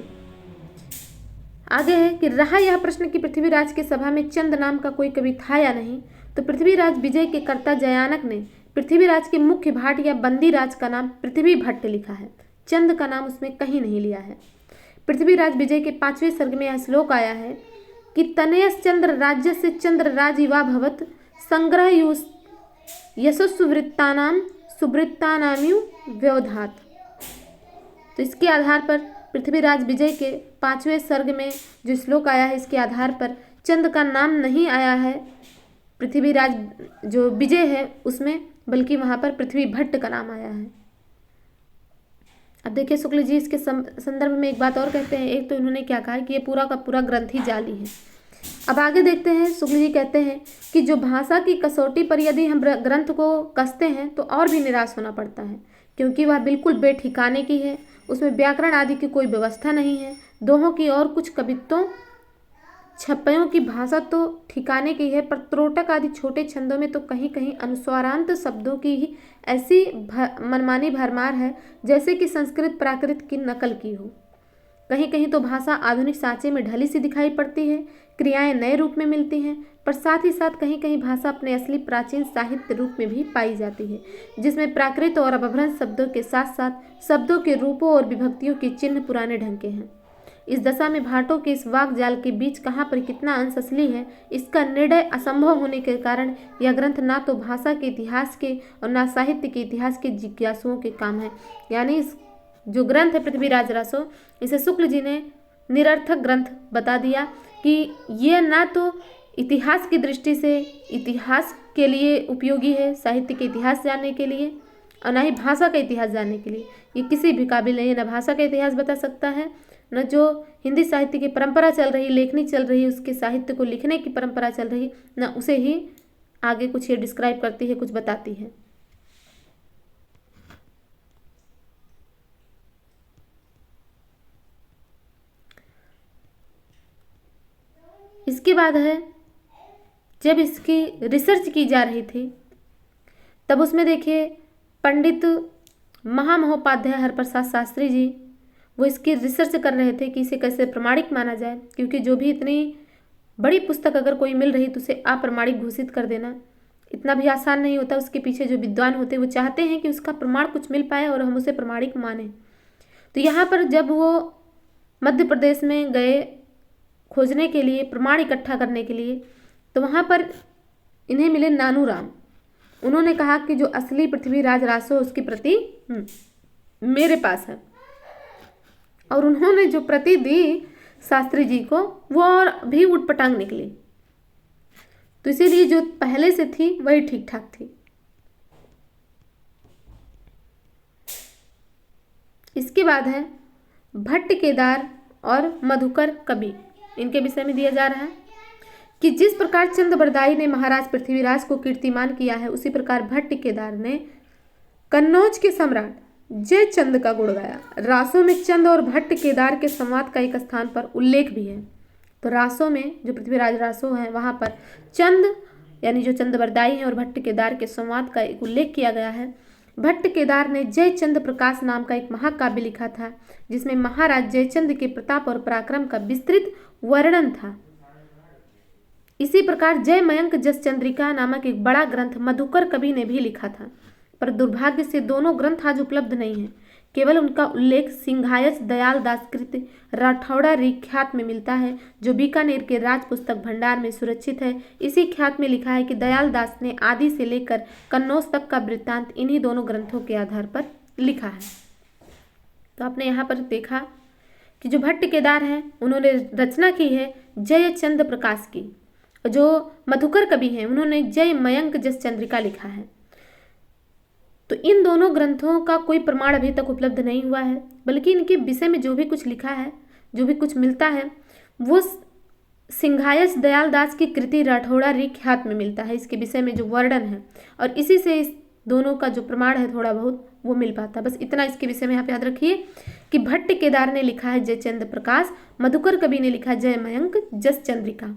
आगे है कि रहा यह प्रश्न कि पृथ्वीराज की सभा में चंद नाम का कोई कवि था या नहीं, तो पृथ्वीराज विजय के कर्ता जयानक ने पृथ्वीराज के मुख्य भाट या बंदी राज का नाम पृथ्वी भट्ट लिखा है, चंद का नाम उसमें कहीं नहीं लिया है। पृथ्वीराज विजय के 5वें सर्ग में यह श्लोक आया है कि तनयस चंद्र राज्य से चंद्र राज इवा भवत संग्रह यशस्वृत्तानाम सुवृत्तानाम्यु व्यवधात। तो इसके आधार पर पृथ्वीराज विजय के 5वें सर्ग में जो श्लोक आया है, इसके आधार पर चंद का नाम नहीं आया है पृथ्वीराज जो विजय है उसमें, बल्कि वहां पर पृथ्वी भट्ट का नाम आया है। अब देखिए शुक्ल जी इसके संदर्भ में एक बात और कहते हैं। एक तो इन्होंने क्या कहा कि ये पूरा का पूरा ग्रंथ ही जाली है। अब आगे देखते हैं, शुक्ल जी कहते हैं कि जो भाषा की कसौटी पर यदि हम ग्रंथ को कसते हैं तो और भी निराश होना पड़ता है, क्योंकि वह बिल्कुल बेठिकाने की है। उसमें व्याकरण आदि की कोई व्यवस्था नहीं है। दोहों की और कुछ कवित्वों छप्पयों की भाषा तो ठिकाने की है, पर त्रोटक आदि छोटे छंदों में तो कहीं कहीं अनुस्वारांत शब्दों की ही ऐसी मनमानी भरमार है जैसे कि संस्कृत प्राकृत की नकल की हो। कहीं कहीं तो भाषा आधुनिक सांचे में ढली सी दिखाई पड़ती है, क्रियाएं नए रूप में मिलती हैं, पर साथ ही साथ कहीं कहीं भाषा अपने असली प्राचीन साहित्य रूप में भी पाई जाती है, जिसमें प्राकृत और अपभ्रंश शब्दों के साथ साथ शब्दों के रूपों और विभक्तियों के चिन्ह पुराने ढंग के हैं। इस दशा में भाटों के इस वाक जाल के बीच कहाँ पर कितना अंश असली है, इसका निर्णय असंभव होने के कारण यह ग्रंथ ना तो भाषा के इतिहास के और ना साहित्य के इतिहास के जिज्ञासुओं के काम है। यानी इस जो ग्रंथ है पृथ्वीराज रासो, इसे शुक्ल जी ने निरर्थक ग्रंथ बता दिया कि ये ना तो इतिहास की दृष्टि से इतिहास के लिए उपयोगी है, साहित्य के इतिहास जानने के लिए, और ना ही भाषा का इतिहास जानने के लिए। ये किसी भी काबिल नहीं है, न भाषा का इतिहास बता सकता है, न जो हिंदी साहित्य की परंपरा चल रही, लेखनी चल रही, उसके साहित्य को लिखने की परंपरा चल रही, न उसे ही आगे कुछ ये डिस्क्राइब करती है, कुछ बताती है। इसके बाद है जब इसकी रिसर्च की जा रही थी तब उसमें देखिए पंडित महामहोपाध्याय हरप्रसाद शास्त्री जी वो इसकी रिसर्च कर रहे थे कि इसे कैसे प्रमाणिक माना जाए, क्योंकि जो भी इतनी बड़ी पुस्तक अगर कोई मिल रही तो उसे अप्रमाणिक घोषित कर देना इतना भी आसान नहीं होता। उसके पीछे जो विद्वान होते हैं वो चाहते हैं कि उसका प्रमाण कुछ मिल पाए और हम उसे प्रमाणिक माने। तो यहाँ पर जब वो मध्य प्रदेश में गए खोजने के लिए, प्रमाण इकट्ठा करने के लिए, तो वहाँ पर इन्हें मिले नानूराम। उन्होंने कहा कि जो असली पृथ्वीराज रासो उसकी प्रति मेरे पास है, और उन्होंने जो प्रति दी शास्त्री जी को वो और भी उटपटांग निकली। तो इसीलिए जो पहले से थी वही ठीक ठाक थी। इसके बाद है भट्ट केदार और मधुकर कवि, इनके विषय में दिया जा रहा है कि जिस प्रकार चंद बरदाई ने महाराज पृथ्वीराज को कीर्तिमान किया है, उसी प्रकार भट्ट केदार ने कन्नौज के सम्राट जयचंद का गुण गाया। रासों में चंद और भट्ट केदार के संवाद का एक स्थान पर उल्लेख भी है। तो रासों में जो पृथ्वीराज रासो हैं वहां पर चंद यानी जो चंद बरदाई हैं और भट्ट केदार के संवाद का एक उल्लेख किया गया है। भट्ट केदार ने जयचंद प्रकाश नाम का एक महाकाव्य लिखा था, जिसमें महाराज जयचंद के प्रताप और पराक्रम का विस्तृत वर्णन था। इसी प्रकार जय मयंक जस चंद्रिका नामक एक बड़ा ग्रंथ मधुकर कवि ने भी लिखा था, पर दुर्भाग्य से दोनों ग्रंथ आज उपलब्ध नहीं है। केवल उनका उल्लेख सिंघायच दयाल दासकृत राठौड़ा ख्यात में मिलता है, जो बीकानेर के राज पुस्तक भंडार में सुरक्षित है। इसी ख्यात में लिखा है कि दयाल दास ने आदि से लेकर कन्नौज तक का वृत्तांत इन्हीं दोनों ग्रंथों के आधार पर लिखा है। तो आपने यहाँ पर देखा कि जो भट्ट केदार हैं उन्होंने रचना की है जय चंद्र प्रकाश की, और जो मधुकर कवि हैं उन्होंने जय मयंक जस चंद्रिका लिखा है। तो इन दोनों ग्रंथों का कोई प्रमाण अभी तक उपलब्ध नहीं हुआ है, बल्कि इनके विषय में जो भी कुछ लिखा है, जो भी कुछ मिलता है, वो सिंघायच दयाल दास की कृति राठौड़ा ख्यात में मिलता है। इसके विषय में जो वर्णन है, और इसी से इस दोनों का जो प्रमाण है थोड़ा बहुत वो मिल पाता। बस इतना इसके विषय में आप याद रखिए कि भट्ट केदार ने लिखा है जय चंद्र प्रकाश, मधुकर कवि ने लिखा जय मयंक जस चंद्रिका,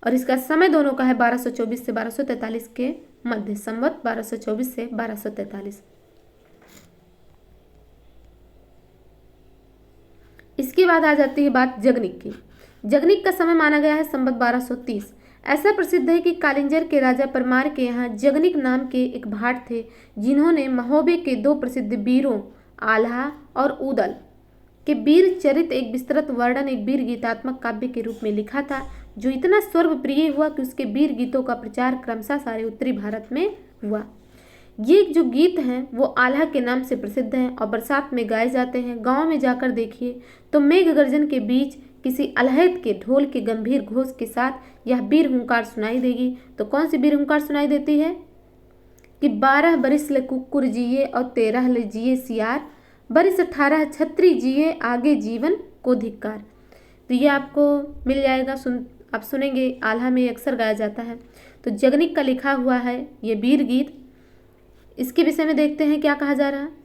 और इसका समय दोनों का है 1224 से 1243 के मध्य, संवत 1224 से 1243। इसके बाद आ जाती है बात जगनिक की। जगनिक का समय माना गया है संवत 1230। ऐसा प्रसिद्ध है कि कालिंजर के राजा परमार के यहाँ जगनिक नाम के एक भाट थे, जिन्होंने महोबे के दो प्रसिद्ध वीरों आल्हा और उदल के वीर चरित एक विस्तृत वर्णन एक वीर गीतात्मक काव्य के रूप में लिखा था, जो इतना सर्वप्रिय हुआ कि उसके वीर गीतों का प्रचार क्रमशः सारे उत्तरी भारत में हुआ। ये जो गीत हैं वो आल्हा के नाम से प्रसिद्ध हैं और बरसात में गाए जाते हैं। गांव में जाकर देखिए तो मेघ गर्जन के बीच किसी अलहैत के ढोल के गंभीर घोष के साथ यह वीर हुंकार सुनाई देगी। तो कौन सी वीर हुंकार सुनाई देती है कि 12 बरिस ले कुक्कुर जिए और 13 ले जिए सियार, बरिस 18 छत्री जिए आगे जीवन को धिक्कार। तो ये आपको मिल जाएगा, आप सुनेंगे, आल्हा में अक्सर गाया जाता है। तो जगनिक का लिखा हुआ है ये वीर गीत। इसके विषय में देखते हैं क्या कहा जा रहा है।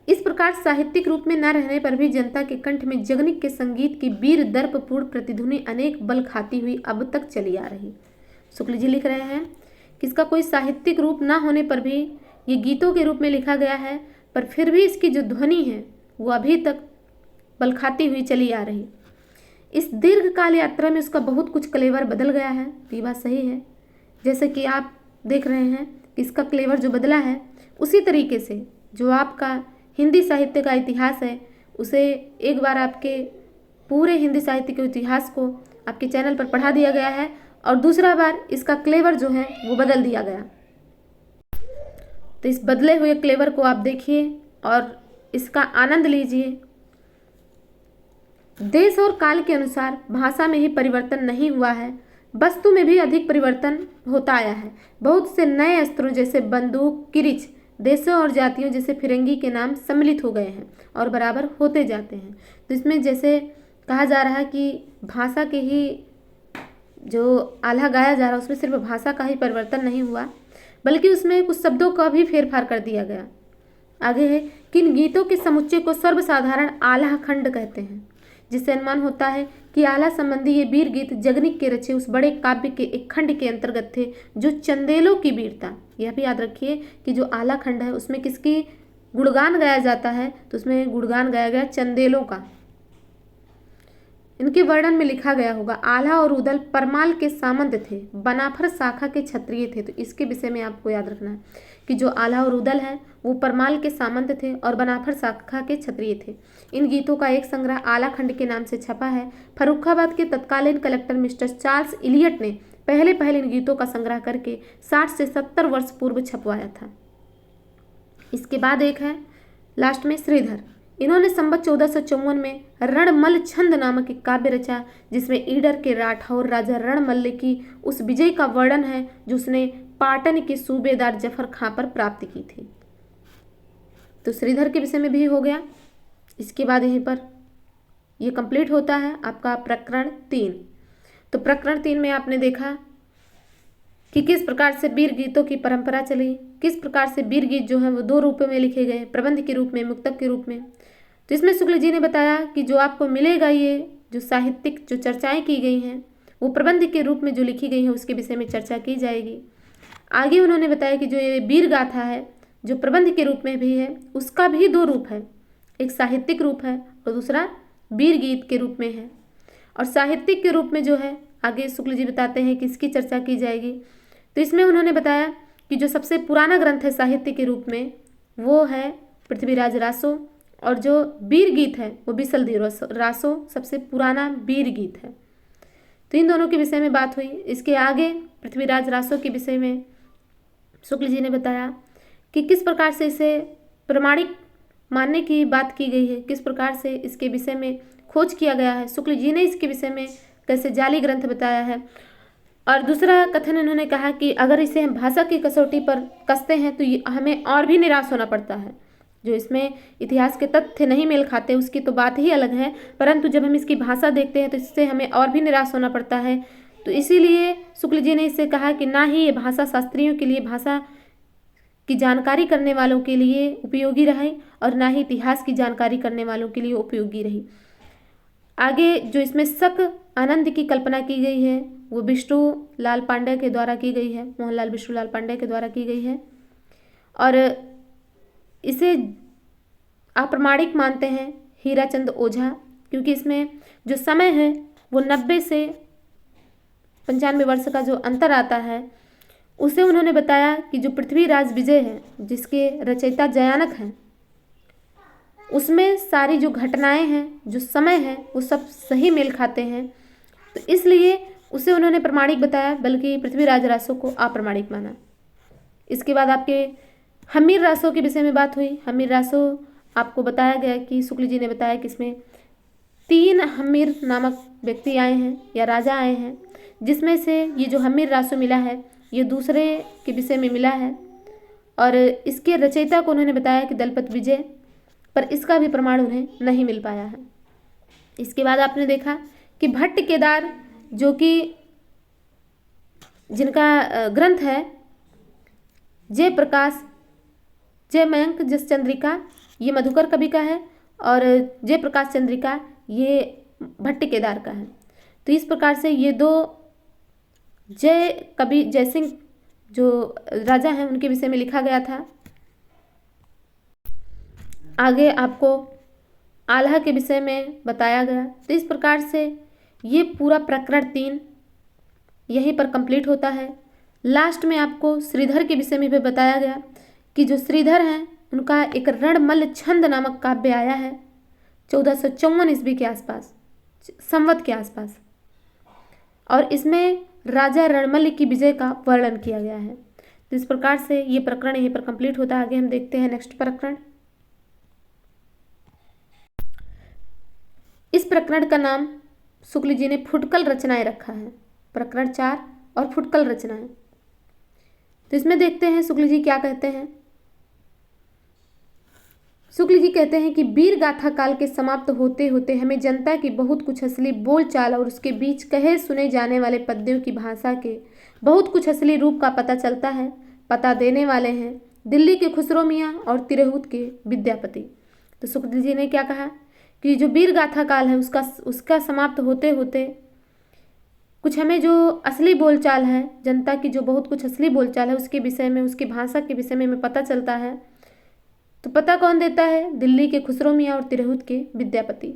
इस प्रकार साहित्यिक रूप में न रहने पर भी जनता के कंठ में जगनिक के संगीत की वीर दर्पपूर्ण प्रतिध्वनि अनेक बल खाती हुई अब तक चली आ रही। शुक्ल जी लिख रहे हैं कि इसका कोई साहित्यिक रूप न होने पर भी ये गीतों के रूप में लिखा गया है, पर फिर भी इसकी जो ध्वनि है वो अभी तक बल खाती हुई चली आ रही। इस दीर्घकाल यात्रा में उसका बहुत कुछ क्लेवर बदल गया है, तो ये बात सही है। जैसे कि आप देख रहे हैं कि इसका क्लेवर जो बदला है, उसी तरीके से जो आपका हिंदी साहित्य का इतिहास है उसे एक बार आपके पूरे हिंदी साहित्य के इतिहास को आपके चैनल पर पढ़ा दिया गया है, और दूसरा बार इसका क्लेवर जो है वो बदल दिया गया। तो इस बदले हुए क्लेवर को आप देखिए और इसका आनंद लीजिए। देश और काल के अनुसार भाषा में ही परिवर्तन नहीं हुआ है, वस्तु में भी अधिक परिवर्तन होता आया है। बहुत से नए अस्त्रों जैसे बंदूक, किरिच, देशों और जातियों जैसे फिरंगी के नाम सम्मिलित हो गए हैं और बराबर होते जाते हैं। तो इसमें जैसे कहा जा रहा है कि भाषा के ही जो आल्हा गाया जा रहा है उसमें सिर्फ भाषा का ही परिवर्तन नहीं हुआ, बल्कि उसमें कुछ शब्दों का भी फेरफार कर दिया गया। आगे है कि इन गीतों के समुच्चय को सर्वसाधारण आल्हा खंड कहते हैं, जिससे अनुमान होता है कि आल्हा संबंधी ये वीर गीत जगनिक के रचे उस बड़े काव्य के एक खंड के अंतर्गत थे जो चंदेलों की वीरता। यह भी याद रखिए कि जो आल्हा खंड है उसमें किसकी गुणगान गाया जाता है, तो उसमें गुणगान गाया गया चंदेलों का। इनके वर्णन में लिखा गया होगा आल्हा और उदल परमाल के सामंत थे, बनाफर शाखा के क्षत्रिय थे। तो इसके विषय में आपको याद रखना है कि जो आल्हा और उदल है वो परमाल के सामंत थे और बनाफर शाखा के क्षत्रिय थे। इन गीतों का एक संग्रह आला खंड के नाम से छपा है। फर्रुखाबाद के तत्कालीन कलेक्टर मिस्टर चार्ल्स इलियट ने पहले इन गीतों का संग्रह करके 60 से 70 वर्ष पूर्व छपवाया था। इसके बाद एक है लास्ट में श्रीधर। इन्होंने संवत 1454 में रणमल छंद नामक एक काव्य रचा, जिसमें ईडर के राठौर राजा रणमल्ल की उस विजय का वर्णन है जो उसने पाटन के सूबेदार जफर खां पर प्राप्त की थी। तो श्रीधर के विषय में भी हो गया। इसके बाद यहीं पर ये कंप्लीट होता है आपका प्रकरण 3। तो प्रकरण 3 में आपने देखा कि किस प्रकार से वीर गीतों की परंपरा चली, किस प्रकार से वीर गीत जो है वो 2 रूपों में लिखे गए, प्रबंध के रूप में, मुक्तक के रूप में। तो इसमें शुक्ल जी ने बताया कि जो आपको मिलेगा ये जो साहित्यिक जो चर्चाएं की गई हैं वो प्रबंध के रूप में जो लिखी गई हैं उसके विषय में चर्चा की जाएगी। आगे उन्होंने बताया कि जो ये वीर गाथा है जो प्रबंध के रूप में भी है उसका भी 2 रूप है, एक साहित्यिक रूप है और दूसरा वीर गीत के रूप में है। और साहित्यिक के रूप में जो है आगे शुक्ल जी बताते हैं कि इसकी चर्चा की जाएगी। तो इसमें उन्होंने बताया कि जो सबसे पुराना ग्रंथ है साहित्य के रूप में वो है पृथ्वीराज रासो, और जो वीर गीत है वो बिसलदेव रासो सबसे पुराना वीर गीत है। तो इन दोनों के विषय में बात हुई। इसके आगे पृथ्वीराज रासो के विषय में शुक्ल जी ने बताया कि किस प्रकार से इसे प्रमाणिक मानने की बात की गई है, किस प्रकार से इसके विषय में खोज किया गया है, शुक्ल जी ने इसके विषय में कैसे जाली ग्रंथ बताया है। और दूसरा कथन इन्होंने कहा कि अगर इसे हम भाषा की कसौटी पर कसते हैं तो हमें और भी निराश होना पड़ता है। जो इसमें इतिहास के तथ्य नहीं मेल खाते उसकी तो बात ही अलग है, परंतु जब हम इसकी भाषा देखते हैं तो इससे हमें और भी निराश होना पड़ता है। तो इसीलिए शुक्ल जी ने इससे कहा कि ना ही ये भाषा शास्त्रियों के लिए, भाषा की जानकारी करने वालों के लिए उपयोगी रहे और ना ही इतिहास की जानकारी करने वालों के लिए उपयोगी रही। आगे जो इसमें शक आनंद की कल्पना की गई है वो विष्णु लाल पांडे के द्वारा की गई है, मोहनलाल विष्णु लाल पांडे के द्वारा की गई है। और इसे अप्रमाणिक मानते हैं हीराचंद ओझा, क्योंकि इसमें जो समय है वो 90 से 95 वर्ष का जो अंतर आता है उसे उन्होंने बताया कि जो पृथ्वीराज विजय है जिसके रचयिता जयानक हैं उसमें सारी जो घटनाएं हैं, जो समय है वो सब सही मेल खाते हैं। तो इसलिए उसे उन्होंने प्रमाणिक बताया, बल्कि पृथ्वीराज रासो को अप्रमाणिक माना। इसके बाद आपके हमीर रासो के विषय में बात हुई। हमीर रासो आपको बताया गया कि शुक्ल जी ने बताया कि इसमें 3 हमीर नामक व्यक्ति आए हैं या राजा आए हैं, जिसमें से ये जो हमीर रासो मिला है ये दूसरे के विषय में मिला है। और इसके रचयिता को उन्होंने बताया कि दलपत विजय, पर इसका भी प्रमाण उन्हें नहीं मिल पाया है। इसके बाद आपने देखा कि भट्ट केदार जो कि जिनका ग्रंथ है जय प्रकाश जय मयंक जस चंद्रिका, ये मधुकर कवि का है, और जय प्रकाश चंद्रिका ये भट्ट केदार का है। तो इस प्रकार से ये 2 जय कवि जयसिंह जो राजा हैं उनके विषय में लिखा गया था। आगे आपको आल्हा के विषय में बताया गया। तो इस प्रकार से ये पूरा प्रकरण 3 यहीं पर कंप्लीट होता है। लास्ट में आपको श्रीधर के विषय में भी बताया गया कि जो श्रीधर हैं उनका एक रणमल्ल छंद नामक काव्य आया है 1454 ईस्वी के आसपास, संवत के आसपास, और इसमें राजा रणमल्ल की विजय का वर्णन किया गया है। तो इस प्रकार से ये प्रकरण यहीं पर कंप्लीट होता है। आगे हम देखते हैं नेक्स्ट प्रकरण। इस प्रकरण का नाम शुक्ल जी ने फुटकल रचनाएं रखा है, प्रकरण 4 और फुटकल रचनाएं। तो इसमें देखते हैं शुक्ल जी क्या कहते हैं। शुक्ल जी कहते हैं कि वीर गाथा काल के समाप्त होते होते हमें जनता की बहुत कुछ असली बोल चाल और उसके बीच कहे सुने जाने वाले पद्यों की भाषा के बहुत कुछ असली रूप का पता चलता है। पता देने वाले हैं दिल्ली के खुसरो मियाँ और तिरहुत के विद्यापति। तो शुक्ल जी ने क्या कहा कि जो वीर गाथा काल है उसका समाप्त होते होते कुछ हमें जो असली बोलचाल है, जनता की जो बहुत कुछ असली बोलचाल है उसके विषय में, उसकी भाषा के विषय में हमें पता चलता है। तो पता कौन देता है? दिल्ली के खुसरो मियाँ और तिरहुत के विद्यापति।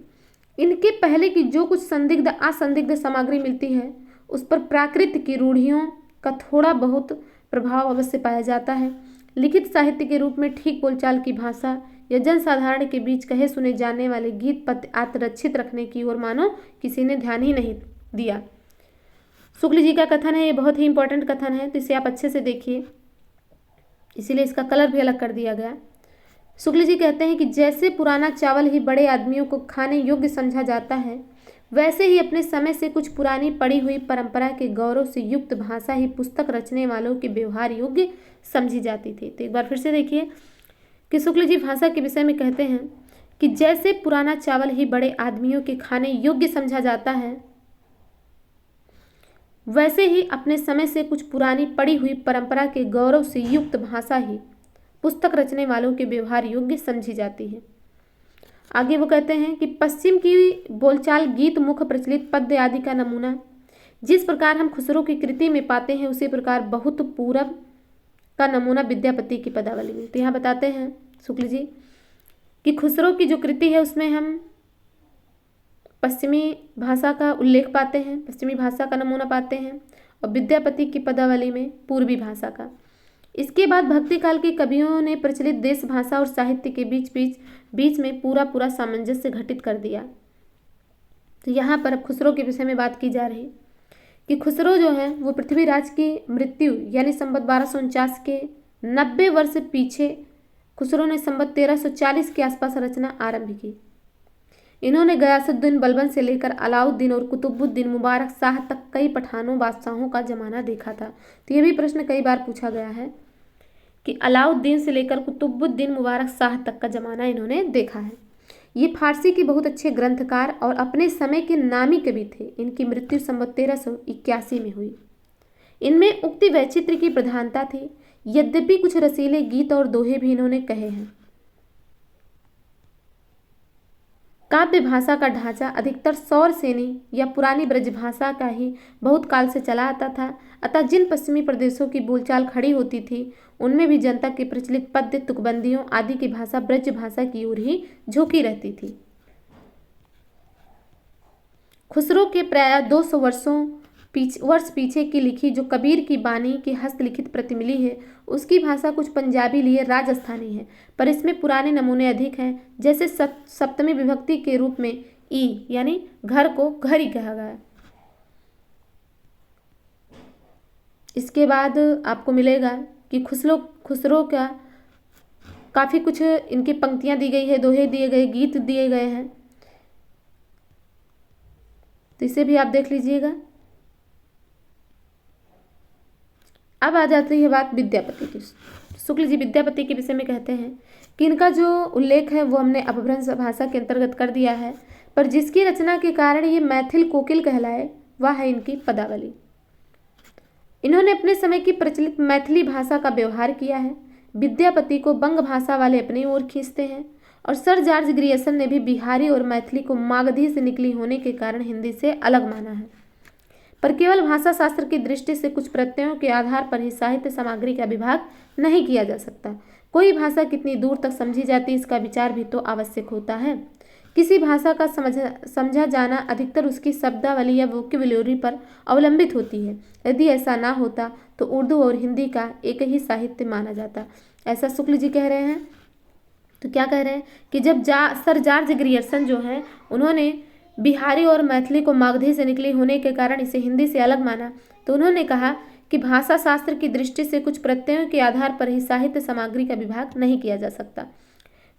इनके पहले की जो कुछ संदिग्ध असंदिग्ध सामग्री मिलती है उस पर प्राकृत की रूढ़ियों का थोड़ा बहुत प्रभाव अवश्य पाया जाता है। लिखित साहित्य के रूप में ठीक बोलचाल की भाषा या जनसाधारण के बीच कहे सुने जाने वाले गीत पद्य आत्मरक्षित रखने की ओर मानो किसी ने ध्यान ही नहीं दिया। शुक्ल जी का कथन है, ये बहुत ही इंपॉर्टेंट कथन है, तो इसे आप अच्छे से देखिए, इसीलिए इसका कलर भी अलग कर दिया गया। शुक्ल जी कहते हैं कि जैसे पुराना चावल ही बड़े आदमियों को खाने योग्य समझा जाता है, वैसे ही अपने समय से कुछ पुरानी पड़ी हुई परंपरा के गौरव से युक्त भाषा ही पुस्तक रचने वालों के व्यवहार योग्य समझी जाती थी। तो एक बार फिर से देखिए कि शुक्ल जी भाषा के विषय में कहते हैं कि जैसे पुराना चावल ही बड़े आदमियों के खाने योग्य समझा जाता है, वैसे ही अपने समय से कुछ पुरानी पड़ी हुई परंपरा के गौरव से युक्त भाषा ही पुस्तक रचने वालों के व्यवहार योग्य समझी जाती है। आगे वो कहते हैं कि पश्चिम की बोलचाल गीत मुख प्रचलित पद्य आदि का नमूना जिस प्रकार हम खुसरो की कृति में पाते हैं उसी प्रकार बहुत पूरब का नमूना विद्यापति की पदावली में। तो यहाँ बताते हैं शुक्ल जी कि खुसरो की जो कृति है उसमें हम पश्चिमी भाषा का उल्लेख पाते हैं, पश्चिमी भाषा का नमूना पाते हैं, और विद्यापति की पदावली में पूर्वी भाषा का। इसके बाद भक्ति काल के कवियों ने प्रचलित देश भाषा और साहित्य के बीच में पूरा सामंजस्य घटित कर दिया। तो यहाँ पर अब खुसरो के विषय में बात की जा रही कि खुसरो जो है वो पृथ्वीराज की मृत्यु यानी संवत 1249 के 90 वर्ष पीछे खुसरो ने संवत 1340 के आसपास रचना आरंभ की। इन्होंने गयासुद्दीन बलबन से लेकर अलाउद्दीन और कुतुबुद्दीन मुबारक शाह तक कई पठानों बादशाहों का जमाना देखा था। तो ये भी प्रश्न कई बार पूछा गया है कि अलाउद्दीन से लेकर कुतुबुद्दीन मुबारक शाह तक का जमाना इन्होंने देखा है। ये फारसी के बहुत अच्छे ग्रंथकार और अपने समय के नामी कवि थे। इनकी मृत्यु संवत 1381 में हुई। इनमें उक्ति वैचित्र की प्रधानता थी, यद्यपि कुछ रसीले गीत और दोहे भी इन्होंने कहे हैं। काव्य भाषा का ढांचा अधिकतर सौर सेनी या पुरानी ब्रजभाषा का ही बहुत काल से चला आता था, अतः जिन पश्चिमी प्रदेशों की बोलचाल खड़ी होती थी उनमें भी जनता के प्रचलित पद्य, तुकबंदियों आदि की भाषा ब्रज भाषा की ओर ही झुकी रहती थी। खुसरो के प्राय 200 वर्ष पीछे की लिखी जो कबीर की बानी की हस्तलिखित प्रति मिली है उसकी भाषा कुछ पंजाबी लिए राजस्थानी है, पर इसमें पुराने नमूने अधिक हैं। जैसे सप्तमी विभक्ति के रूप में ई यानी घर को घर ही कहा गया। इसके बाद आपको मिलेगा कि खुसरो का काफ़ी कुछ इनकी पंक्तियाँ दी गई है, दोहे दिए गए, गीत दिए गए हैं, तो इसे भी आप देख लीजिएगा। अब आ जाती है बात विद्यापति की। शुक्ल जी विद्यापति के विषय में कहते हैं कि इनका जो उल्लेख है वो हमने अपभ्रंश भाषा के अंतर्गत कर दिया है, पर जिसकी रचना के कारण ये मैथिल कोकिल कहलाए वह है इनकी पदावली। इन्होंने अपने समय की प्रचलित मैथिली भाषा का व्यवहार किया है। विद्यापति को बंग भाषा वाले अपनी ओर खींचते हैं और सर जॉर्ज ग्रियर्सन ने भी बिहारी और मैथिली को मागधी से निकली होने के कारण हिंदी से अलग माना है, पर केवल भाषा शास्त्र की दृष्टि से कुछ प्रत्ययों के आधार पर ही साहित्य सामग्री का विभाग नहीं किया जा सकता। कोई भाषा कितनी दूर तक समझी जाती है इसका विचार भी तो आवश्यक होता है। किसी भाषा का समझा जाना अधिकतर उसकी शब्दावली या वोकेबुलरी पर अवलंबित होती है। यदि ऐसा ना होता तो उर्दू और हिंदी का एक ही साहित्य माना जाता। ऐसा शुक्ल जी कह रहे हैं। तो क्या कह रहे हैं कि जब सर जॉर्ज ग्रियर्सन जो हैं उन्होंने बिहारी और मैथिली को मागधी से निकली होने के कारण इसे हिंदी से अलग माना, तो उन्होंने कहा कि भाषा शास्त्र की दृष्टि से कुछ प्रत्ययों के आधार पर ही साहित्य सामग्री का विभाग नहीं किया जा सकता।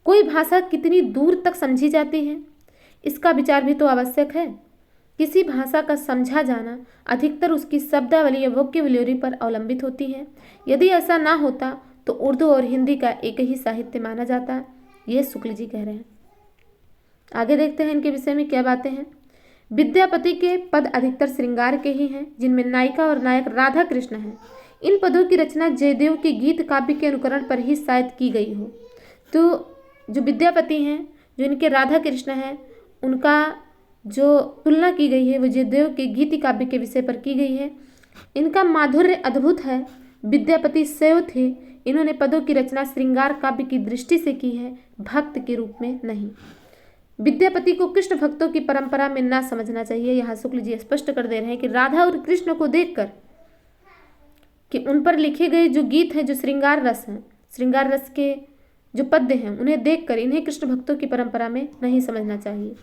कोई भाषा कितनी दूर तक समझी जाती है इसका विचार भी तो आवश्यक है। किसी भाषा का समझा जाना अधिकतर उसकी शब्दावली या वोकेबुलरी पर अवलंबित होती है। यदि ऐसा ना होता तो उर्दू और हिंदी का एक ही साहित्य माना जाता। ये शुक्ल जी कह रहे हैं। आगे देखते हैं इनके विषय में क्या बातें हैं। विद्यापति के पद अधिकतर श्रृंगार के ही हैं, जिनमें नायिका और नायक राधा कृष्ण हैं। इन पदों की रचना जयदेव के गीत काव्य के अनुकरण पर ही शायद की गई हो। तो जो विद्यापति हैं, जो इनके राधा कृष्ण हैं, उनका जो तुलना की गई है वो जयदेव के गीत काव्य के विषय पर की गई है। इनका माधुर्य अद्भुत है। विद्यापति शैव थे। इन्होंने पदों की रचना श्रृंगार काव्य की दृष्टि से की है, भक्त के रूप में नहीं। विद्यापति को कृष्ण भक्तों की परंपरा में ना समझना चाहिए। यहाँ शुक्ल जी स्पष्ट कर दे रहे हैं कि राधा और कृष्ण को देखकर कि उन पर लिखे गए जो गीत हैं, जो श्रृंगार रस हैं, श्रृंगार रस के जो पद्य हैं, उन्हें देखकर इन्हें कृष्ण भक्तों की परंपरा में नहीं समझना चाहिए।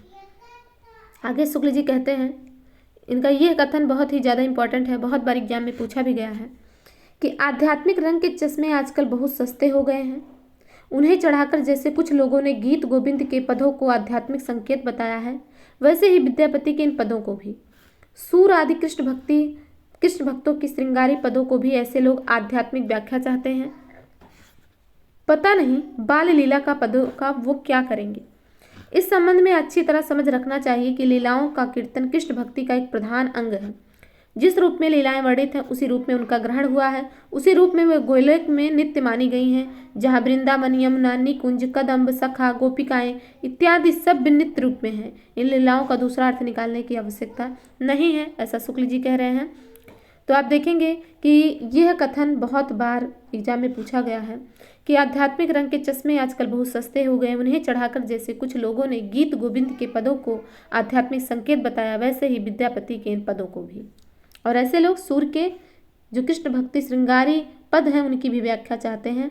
आगे शुक्ल जी कहते हैं, इनका यह कथन बहुत ही ज़्यादा इंपॉर्टेंट है, बहुत बार एग्जाम में पूछा भी गया है कि आध्यात्मिक रंग के चश्मे आजकल बहुत सस्ते हो गए हैं। उन्हें चढ़ाकर जैसे कुछ लोगों ने गीत गोविंद के पदों को आध्यात्मिक संकेत बताया है, वैसे ही विद्यापति के इन पदों को भी, सूर आदि कृष्ण भक्तों की श्रृंगारी पदों को भी ऐसे लोग आध्यात्मिक व्याख्या चाहते हैं। पता नहीं बाल लीला का पदों का वो क्या करेंगे। इस संबंध में अच्छी तरह समझ रखना चाहिए कि लीलाओं का कीर्तन कृष्ण भक्ति का एक प्रधान अंग है। जिस रूप में लीलाएं वर्णित हैं उसी रूप में उनका ग्रहण हुआ है, उसी रूप में वे गोलोक में नित्य मानी गई हैं, जहाँ वृंदावन, यमुना, निकुंज, कदम्ब, सखा, गोपिकाएं इत्यादि सब नित्य रूप में हैं। इन लीलाओं का दूसरा अर्थ निकालने की आवश्यकता नहीं है, ऐसा शुक्ल जी कह रहे हैं। तो आप देखेंगे कि यह कथन बहुत बार एग्जाम में पूछा गया है कि आध्यात्मिक रंग के चश्मे आजकल बहुत सस्ते हो गए, उन्हें चढ़ाकर जैसे कुछ लोगों ने गीत गोविंद के पदों को आध्यात्मिक संकेत बताया, वैसे ही विद्यापति के इन पदों को भी। और ऐसे लोग सूर के जो कृष्ण भक्ति श्रृंगारी पद हैं उनकी भी व्याख्या चाहते हैं,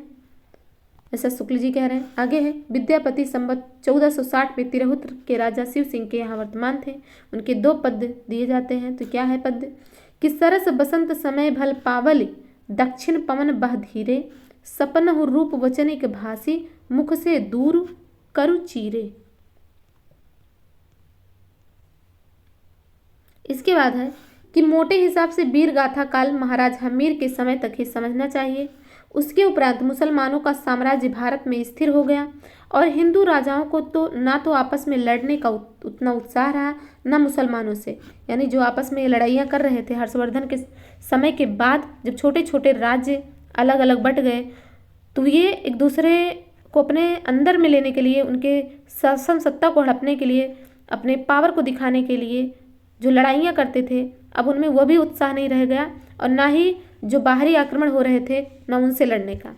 ऐसा शुक्ल जी कह रहे हैं। आगे है, विद्यापति संवत 1460 में तिरहुत के राजा शिव सिंह के यहाँ वर्तमान थे। उनके 2 पद दिए जाते हैं। तो क्या है पद कि सरस बसंत समय भल पावल, दक्षिण पवन बह धीरे, सपनहु रूप वचनिक भासी, मुख से दूर करु चीरे। इसके बाद है कि मोटे हिसाब से वीर गाथा काल महाराज हमीर के समय तक ही समझना चाहिए। उसके उपरांत मुसलमानों का साम्राज्य भारत में स्थिर हो गया और हिंदू राजाओं को तो ना तो आपस में लड़ने का उतना उत्साह रहा, न मुसलमानों से। यानी जो आपस में लड़ाइयाँ कर रहे थे हर्षवर्धन के समय के बाद, जब छोटे छोटे राज्य अलग अलग बट गए, तो ये एक दूसरे को अपने अंदर में लेने के लिए, उनके शासन सत्ता को हड़पने के लिए, अपने पावर को दिखाने के लिए जो लड़ाइयाँ करते थे, अब उनमें वह भी उत्साह नहीं रह गया और ना ही जो बाहरी आक्रमण हो रहे थे न उनसे लड़ने का।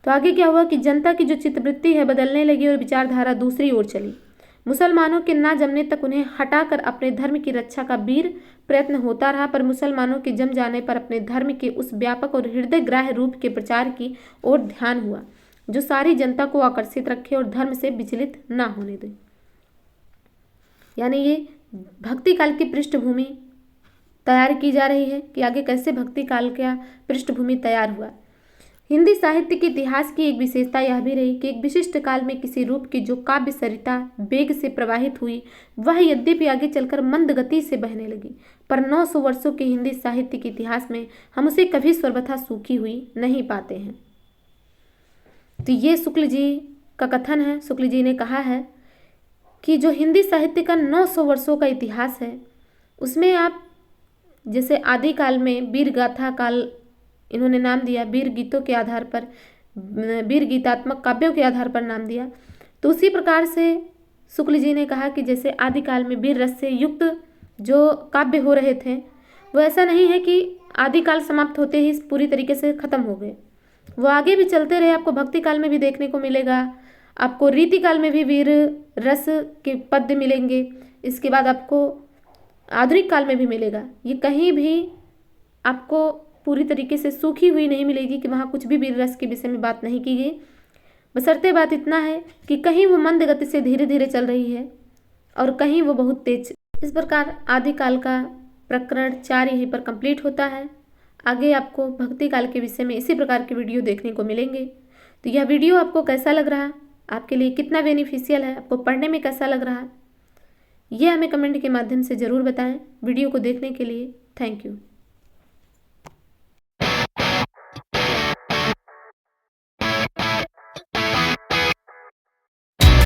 तो आगे क्या हुआ कि जनता की जो चित्तवृत्ति है बदलने लगी और विचारधारा दूसरी ओर चली। मुसलमानों के ना जमने तक उन्हें हटाकर अपने धर्म की रक्षा का वीर प्रयत्न होता रहा, पर मुसलमानों के जम जाने पर अपने धर्म के उस व्यापक और हृदय ग्राह्य रूप के प्रचार की ओर ध्यान हुआ जो सारी जनता को आकर्षित रखे और धर्म से विचलित ना होने दे। यानी ये भक्ति काल की पृष्ठभूमि तैयार की जा रही है कि आगे कैसे भक्ति काल का पृष्ठभूमि तैयार हुआ। हिंदी साहित्य के इतिहास की एक विशेषता यह भी रही कि एक विशिष्ट काल में किसी रूप की जो काव्य सरिता वेग से प्रवाहित हुई, वह यद्यपि आगे चलकर मंद गति से बहने लगी, पर 900 वर्षों के हिंदी साहित्य के इतिहास में हम उसे कभी सर्वथा सूखी हुई नहीं पाते हैं। तो ये शुक्ल जी का कथन है। शुक्ल जी ने कहा है कि जो हिंदी साहित्य का 900 वर्षों का इतिहास है, उसमें आप जैसे आदिकाल में वीर गाथा काल इन्होंने नाम दिया, वीर गीतों के आधार पर, वीर गीतात्मक काव्यों के आधार पर नाम दिया। तो उसी प्रकार से शुक्ल जी ने कहा कि जैसे आदिकाल में वीर रस से युक्त जो काव्य हो रहे थे, वो ऐसा नहीं है कि आदिकाल समाप्त होते ही पूरी तरीके से खत्म हो गए, वो आगे भी चलते रहे। आपको भक्ति काल में भी देखने को मिलेगा, आपको रीति काल में भी वीर रस के पद्य मिलेंगे, इसके बाद आपको आधुनिक काल में भी मिलेगा। ये कहीं भी आपको पूरी तरीके से सूखी हुई नहीं मिलेगी कि वहाँ कुछ भी वीर रस के विषय में बात नहीं की गई। बशर्ते बात इतना है कि कहीं वो मंद गति से धीरे धीरे चल रही है और कहीं वो बहुत तेज। इस प्रकार आदिकाल का प्रकरण 4 यहीं पर कंप्लीट होता है। आगे आपको भक्ति काल के विषय में इसी प्रकार के वीडियो देखने को मिलेंगे। तो यह वीडियो आपको कैसा लग रहा, आपके लिए कितना बेनिफिशियल है, आपको पढ़ने में कैसा लग रहा, ये हमें कमेंट के माध्यम से ज़रूर बताएं। वीडियो को देखने के लिए थैंक यू।